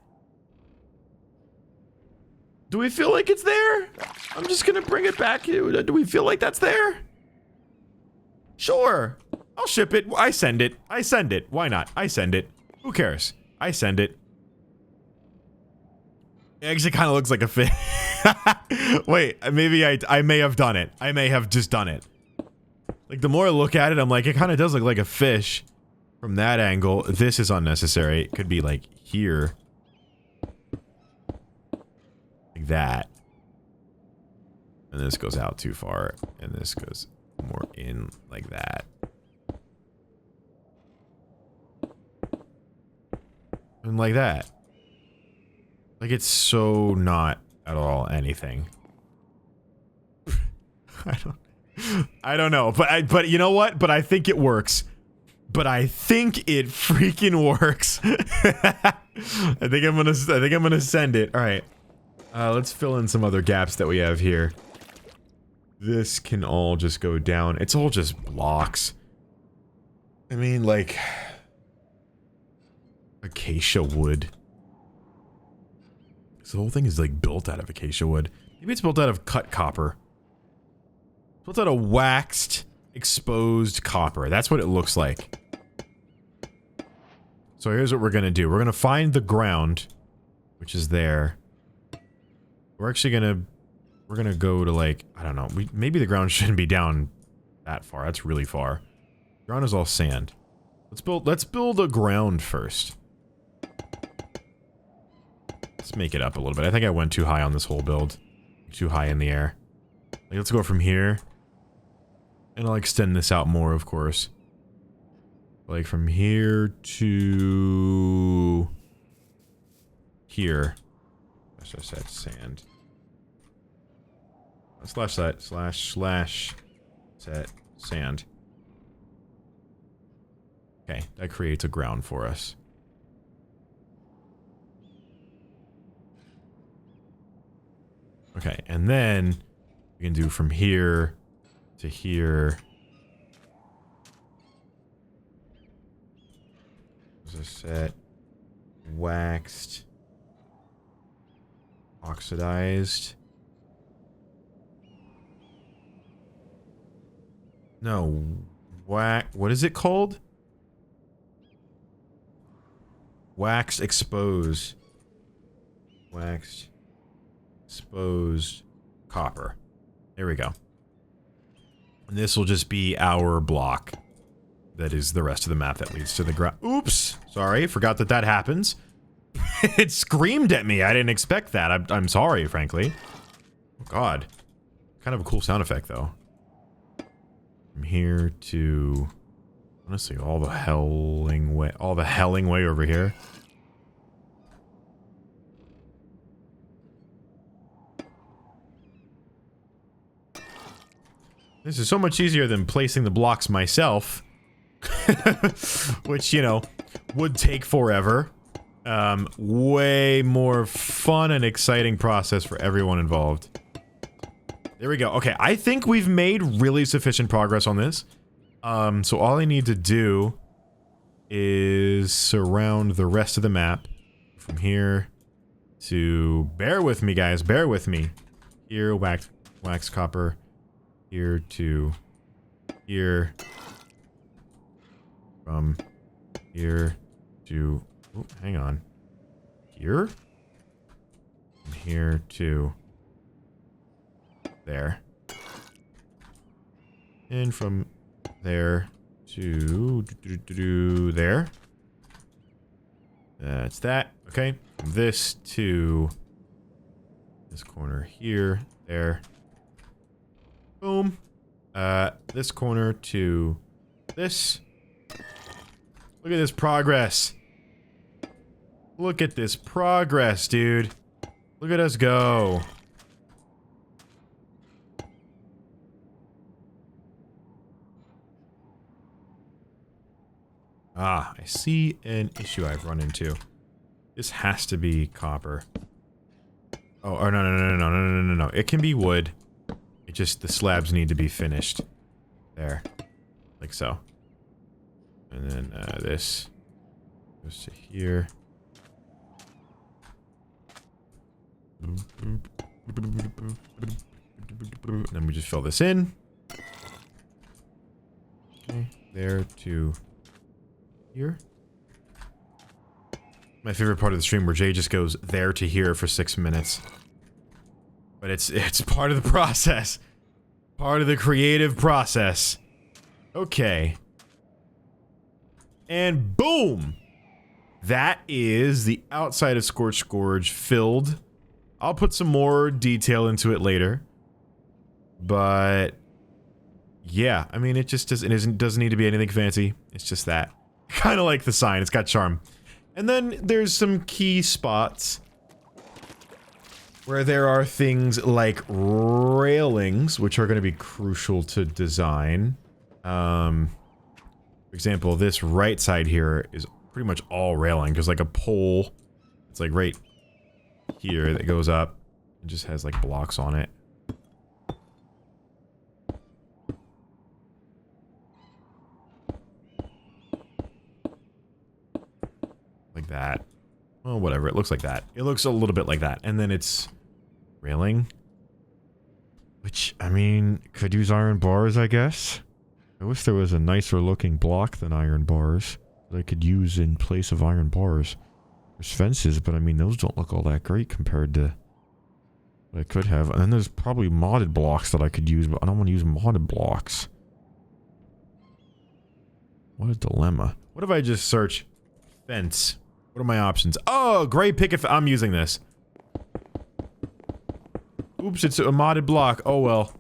Do we feel like it's there? I'm just gonna bring it back. Do we feel like that's there? Sure. I'll ship it. I send it. I send it. Why not? I send it. Who cares? I send it. It actually kind of looks like a fish. Wait, maybe I may have done it. I may have just done it. Like, the more I look at it, I'm like, it kind of does look like a fish. From that angle, this is unnecessary. It could be, like, here. Like that. And this goes out too far. And this goes more in like that. And like that. Like, it's so not at all anything. I don't know, but you know what? But I think it works. But I think it freaking works. I think I'm gonna send it. All right. Let's fill in some other gaps that we have here. This can all just go down. It's all just blocks. I mean, like, acacia wood. So the whole thing is like built out of acacia wood. Maybe it's built out of cut copper. It's built out of waxed, exposed copper. That's what it looks like. So here's what we're gonna do. We're gonna find the ground, which is there. We're actually gonna... We're gonna go to, like, I don't know. Maybe the ground shouldn't be down that far. That's really far. The ground is all sand. Let's build a ground first. Let's make it up a little bit. I think I went too high on this whole build. Too high in the air. Like, let's go from here. And I'll extend this out more, of course. Like, from here to... here. That's just that sand. Slash that, slash set sand. Okay, that creates a ground for us. Okay, and then we can do from here to here. There's a set. Waxed. Oxidized. No. What is it called? Wax expose. Waxed. Exposed. Copper. There we go. And this will just be our block. That is the rest of the map that leads to the ground. Oops! Sorry, forgot that that happens. It screamed at me. I didn't expect that. I'm sorry, frankly. Oh, God. Kind of a cool sound effect, though. From here to... honestly, all the helling way over here. This is so much easier than placing the blocks myself. Which, you know, would take forever. Way more fun and exciting process for everyone involved. There we go. Okay, I think we've made really sufficient progress on this. So all I need to do is surround the rest of the map from here to... Bear with me, guys. Bear with me. Here, wax copper. Here to here. From here to... Oh, hang on. Here? From here to... there. And from there to... there. That's that. Okay. From this to... this corner here. There. Boom. This corner to... this. Look at this progress. Look at this progress, dude. Look at us go. Ah, I see an issue I've run into. This has to be copper. Oh, no. It can be wood. It just, the slabs need to be finished. There. Like so. And then, this goes to here. And then we just fill this in. Okay, there to here. My favorite part of the stream where Jay just goes there to here for 6 minutes. But it's part of the process. Part of the creative process. Okay. And boom! That is the outside of Scorch Gorge filled. I'll put some more detail into it later. But yeah, I mean, it just doesn't need to be anything fancy. It's just that. Kind of like the sign. It's got charm. And then there's some key spots where there are things like railings, which are going to be crucial to design. For example, this right side here is pretty much all railing. There's like a pole. It's like right here that goes up. It just has like blocks on it. Like that. Well, whatever. It looks like that. It looks a little bit like that. And then it's railing. Which, I mean, could use iron bars, I guess. I wish there was a nicer looking block than iron bars that I could use in place of iron bars. There's fences, but I mean, those don't look all that great compared to what I could have. And then there's probably modded blocks that I could use, but I don't want to use modded blocks. What a dilemma. What if I just search fence? What are my options? Oh, gray picket. I'm using this. Oops, it's a modded block. Oh well.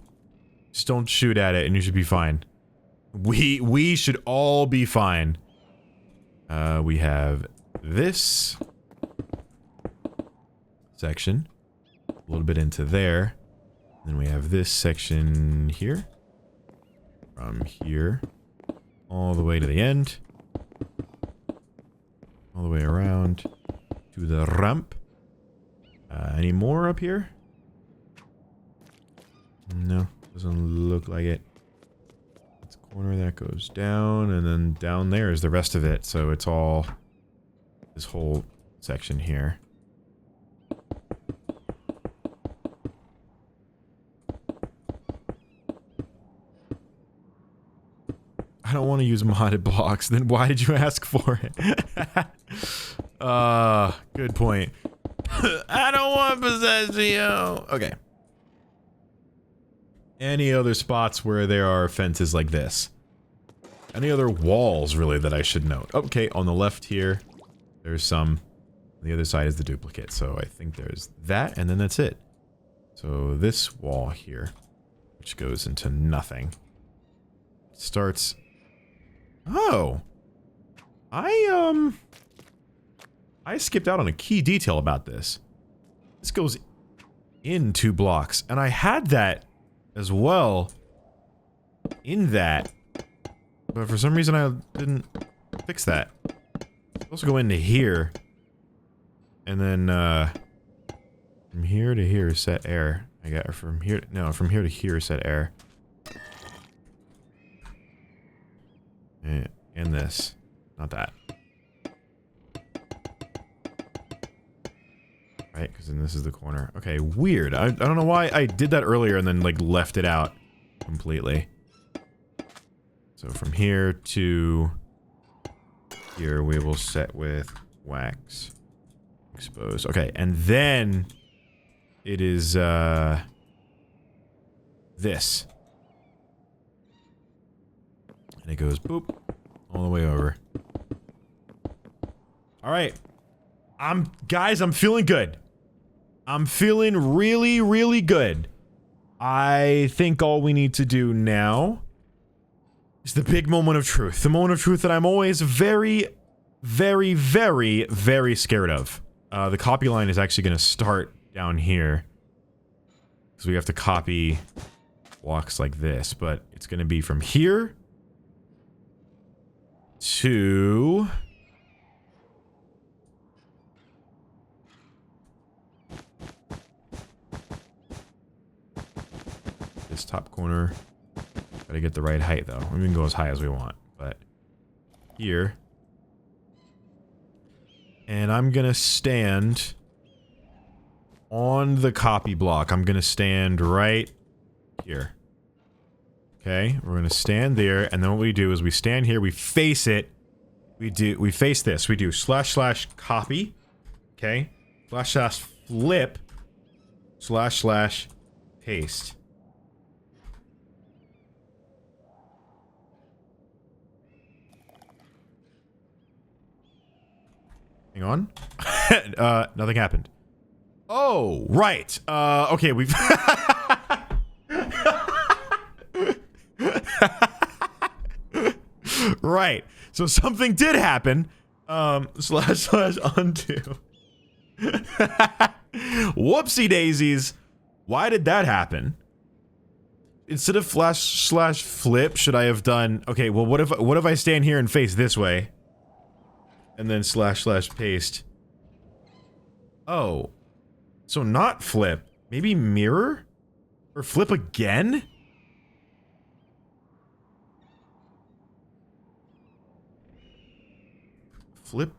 Just don't shoot at it and you should be fine. We should all be fine. We have this section. A little bit into there. Then we have this section here. From here. All the way to the end. All the way around to the ramp. Any more up here? No, doesn't look like it. That's a corner that goes down, and then down there is the rest of it. So it's all this whole section here. I don't want to use modded blocks. Then why did you ask for it? Good point. I don't want Possessio. Okay. Any other spots where there are fences like this? Any other walls, really, that I should note? Okay, on the left here, there's some. The other side is the duplicate, so I think there's that, and then that's it. So this wall here, which goes into nothing, starts... Oh! I skipped out on a key detail about this. This goes in 2 blocks, and I had that as well in that. But for some reason I didn't fix that. Also go into here. And then, from here to here, set air. I got from here, no, from here to here, set air. And this. Not that. Right, because then this is the corner. Okay, weird. I don't know why I did that earlier and then, like, left it out completely. So from here to here, we will set with wax. Exposed. Okay, and then it is, this. And it goes boop all the way over. Alright. Guys, I'm feeling good. I'm feeling really, really good. I think all we need to do now is the big moment of truth. The moment of truth that I'm always very, very, very, very scared of. The copy line is actually going to start down here. Because we have to copy blocks like this. But it's going to be from here to this top corner. Gotta get the right height though. We can go as high as we want, but here. And I'm gonna stand on the copy block. I'm gonna stand right here. Okay, we're gonna stand there, and then what we do is we stand here, we face it. We face this. We do / copy. Okay? / flip. / paste. Hang on. Nothing happened. Oh, right. Okay, we've... Right. So something did happen. / undo. Whoopsie daisies. Why did that happen? Instead of / flip, should I have done... Okay, well, what if I stand here and face this way? And then / paste. Oh. So not flip. Maybe mirror? Or flip again? Flip.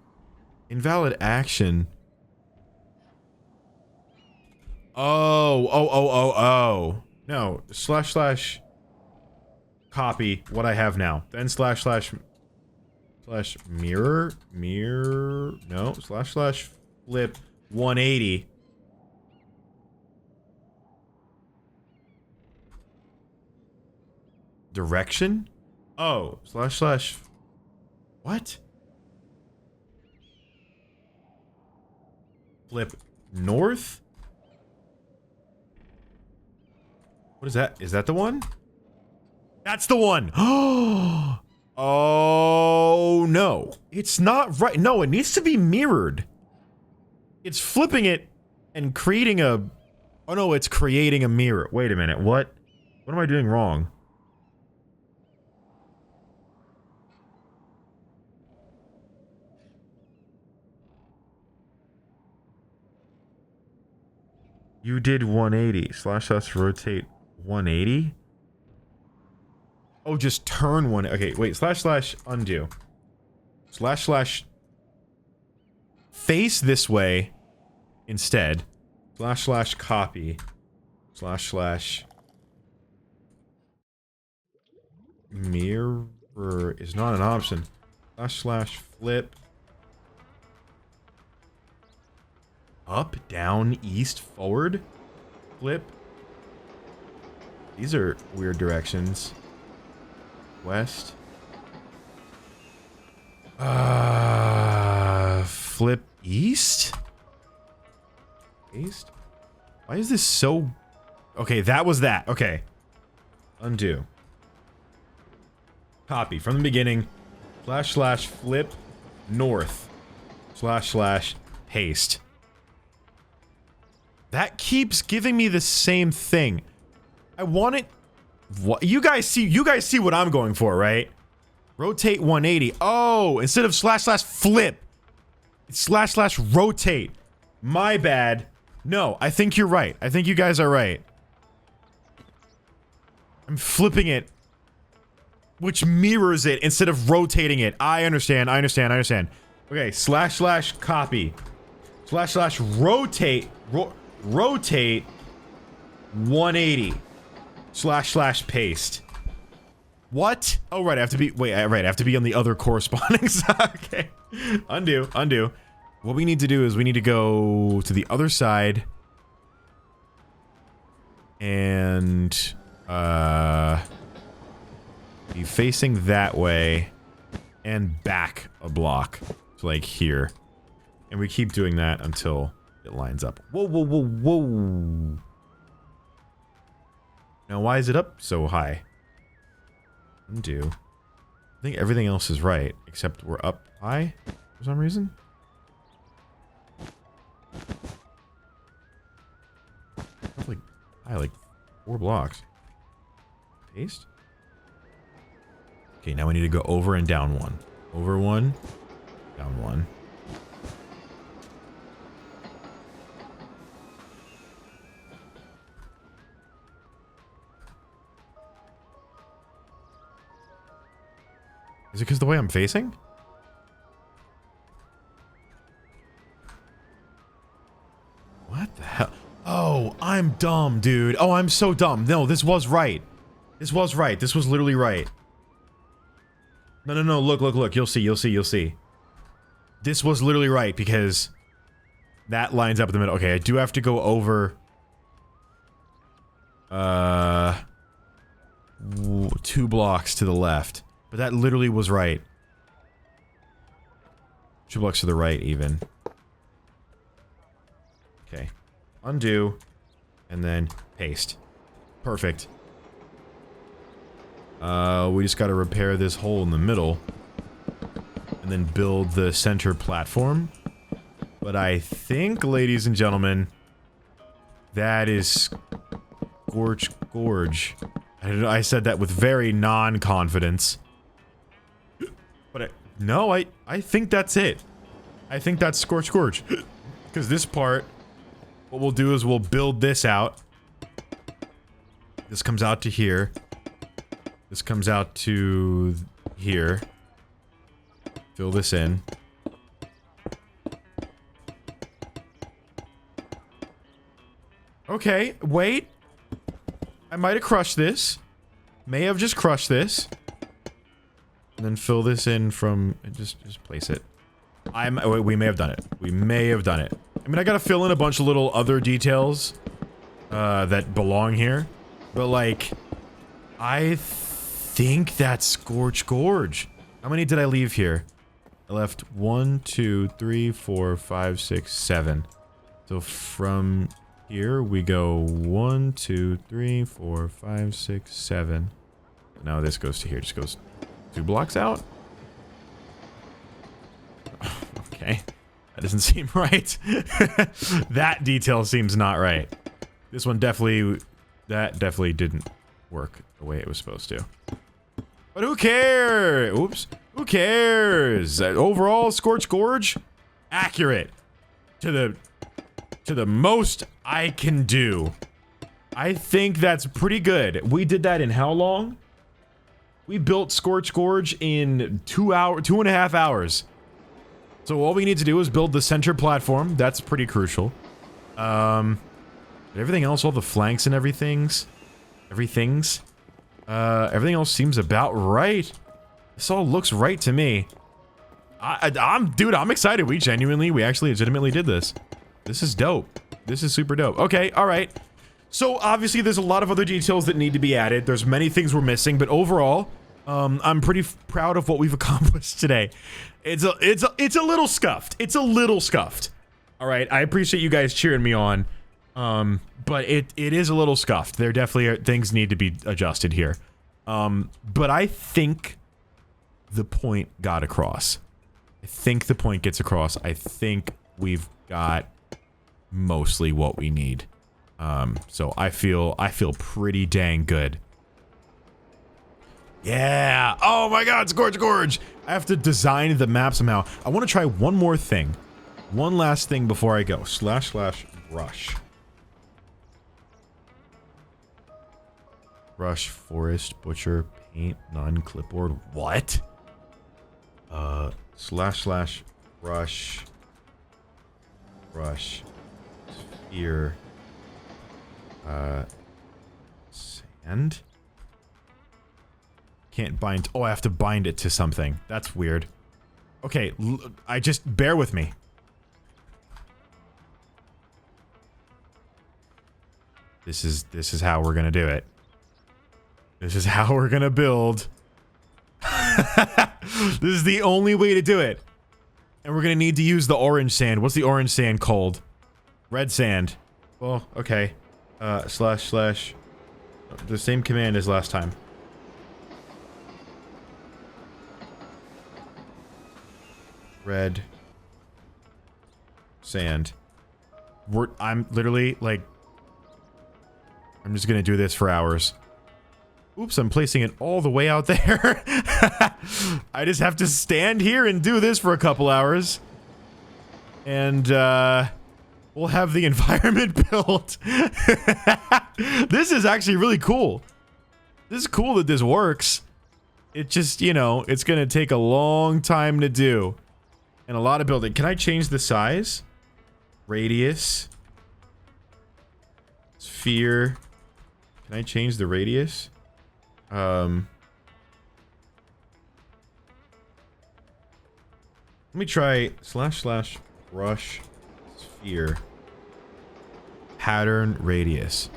Invalid action. Oh. No. / copy what I have now. Then / mirror. No. / flip 180. Direction? Oh. / what? Flip north? What is that? Is that the one? That's the one! Oh, no. It's not right. No, it needs to be mirrored. It's flipping it and creating a... Oh, no, it's creating a mirror. Wait a minute. What? What am I doing wrong? You did 180. / rotate 180? Oh, just turn one. Okay, wait. / undo. / face this way instead. / copy. / mirror is not an option. / flip. Up, down, east, forward. Flip. These are weird directions. West. Flip east? East? Why is this so... Okay, that was that. Okay. Undo. Copy from the beginning. / flip north. / paste. That keeps giving me the same thing. I want it What you guys see what I'm going for, right? Rotate 180. Oh, instead of slash slash flip, it's slash slash rotate. My bad. No, I think you're right. I think you guys are right. I'm flipping it, which mirrors it instead of rotating it. I understand. Okay, slash slash copy. Slash slash rotate. Rotate 180. Slash slash paste. What? Oh, right, I have to be- wait, right, I have to be on the other corresponding side. Okay. Undo. What we need to do is we need to go to the other side. And, be facing that way. And back a block. So, like, here. And we keep doing that until it lines up. Whoa. Now, why is it up so high? Undo. I think everything else is right, except we're up high for some reason. Up like high, like 4 blocks. Paste. Okay, now we need to go over and down 1. Over 1, down 1. Is it because the way I'm facing? What the hell? Oh, I'm dumb, dude. Oh, I'm so dumb. No, this was right. This was right. This was literally right. No. Look. You'll see. This was literally right because that lines up in the middle. Okay, I do have to go over 2 blocks to the left. But that literally was right. 2 blocks to the right, even. Okay. Undo. And then paste. Perfect. We just gotta repair this hole in the middle. And then build the center platform. But I think, ladies and gentlemen, that is Gorge. I said that with very non-confidence. But no, I think that's it. I think that's Scorch Gorge. Because this part, what we'll do is we'll build this out. This comes out to here. This comes out to here. Fill this in. Okay, wait. I might have crushed this. May have just crushed this. And then fill this in from... Just place it. We may have done it. We may have done it. I mean, I gotta fill in a bunch of little other details that belong here. But, like, I think that's Scorch Gorge. How many did I leave here? I left 1, 2, 3, 4, 5, 6, 7. So from here, we go 1, 2, 3, 4, 5, 6, 7. Now this goes to here. Just goes 2 blocks out? Okay. That doesn't seem right. That detail seems not right. This one definitely... That definitely didn't work the way it was supposed to. But who cares? Oops. Who cares? Overall, Scorch Gorge? Accurate. To the most I can do. I think that's pretty good. We did that in how long? We built Scorch Gorge in 2.5 hours. So all we need to do is build the center platform. That's pretty crucial. Everything else, all the flanks and everything else seems about right. This all looks right to me. Dude, I'm excited. We actually legitimately did this. This is dope. This is super dope. Okay, alright. So, obviously, there's a lot of other details that need to be added. There's many things we're missing, but overall, I'm pretty proud of what we've accomplished today. It's a little scuffed. It's a little scuffed. Alright, I appreciate you guys cheering me on. But it is a little scuffed. There definitely are things need to be adjusted here. But I think the point got across. I think the point gets across. I think we've got mostly what we need. So I feel pretty dang good Yeah. Oh my God, Scorch Gorge. I have to design the map somehow. I want to try one more thing. One last thing before I go. / rush. Rush, forest, butcher, paint, none, clipboard. What? / rush. Rush. Sphere. Sand? Can't bind. Oh, I have to bind it to something. That's weird. Okay, I just bear with me. This is how we're gonna do it. This is how we're gonna build. This is the only way to do it. And we're gonna need to use the orange sand. What's the orange sand called? Red sand. Well, okay. / the same command as last time. Red sand. I'm literally like, I'm just gonna do this for hours. Oops, I'm placing it all the way out there. I just have to stand here and do this for a couple hours. And, we'll have the environment built. This is actually really cool. This is cool that this works. It just, you know, it's gonna take a long time to do. And a lot of building. Can I change the size? Radius. Sphere. Can I change the radius? Let me try / brush sphere pattern radius.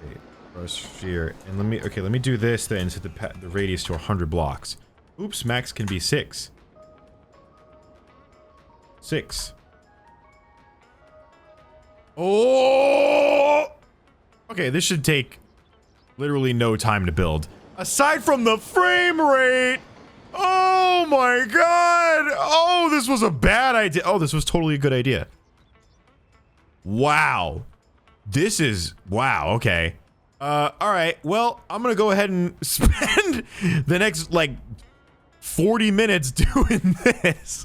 Okay, brush sphere, and let me do this then, set the radius to 100 blocks. Oops, max can be 6. 6. Oh! Okay, this should take literally no time to build. Aside from the frame rate! Oh my God! Oh, this was a bad idea. Oh, this was totally a good idea. Wow. This is... Wow, okay. Alright. Well, I'm gonna go ahead and spend the next, like, 40 minutes doing this.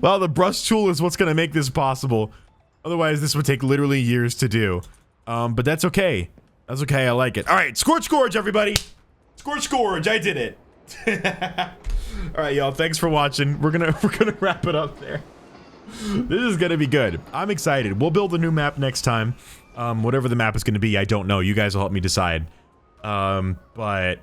Well, the brush tool is what's gonna make this possible. Otherwise, this would take literally years to do. But that's okay. That's okay, I like it. Alright, Scorch Gorge, everybody! Scorch Gorge, I did it! Alright, y'all, thanks for watching. We're gonna wrap it up there. This is gonna be good. I'm excited. We'll build a new map next time. Whatever the map is gonna be, I don't know. You guys will help me decide. But...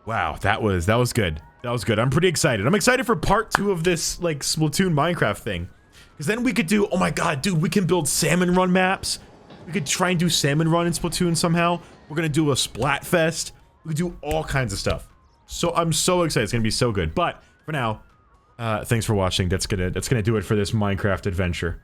Wow, that was good. That was good. I'm pretty excited. I'm excited for part 2 of this, like, Splatoon Minecraft thing. Because then we could do... Oh my God, dude, we can build Salmon Run maps. We could try and do Salmon Run in Splatoon somehow. We're gonna do a Splatfest. We could do all kinds of stuff. So I'm so excited. It's gonna be so good. But for now, thanks for watching. That's gonna do it for this Minecraft adventure.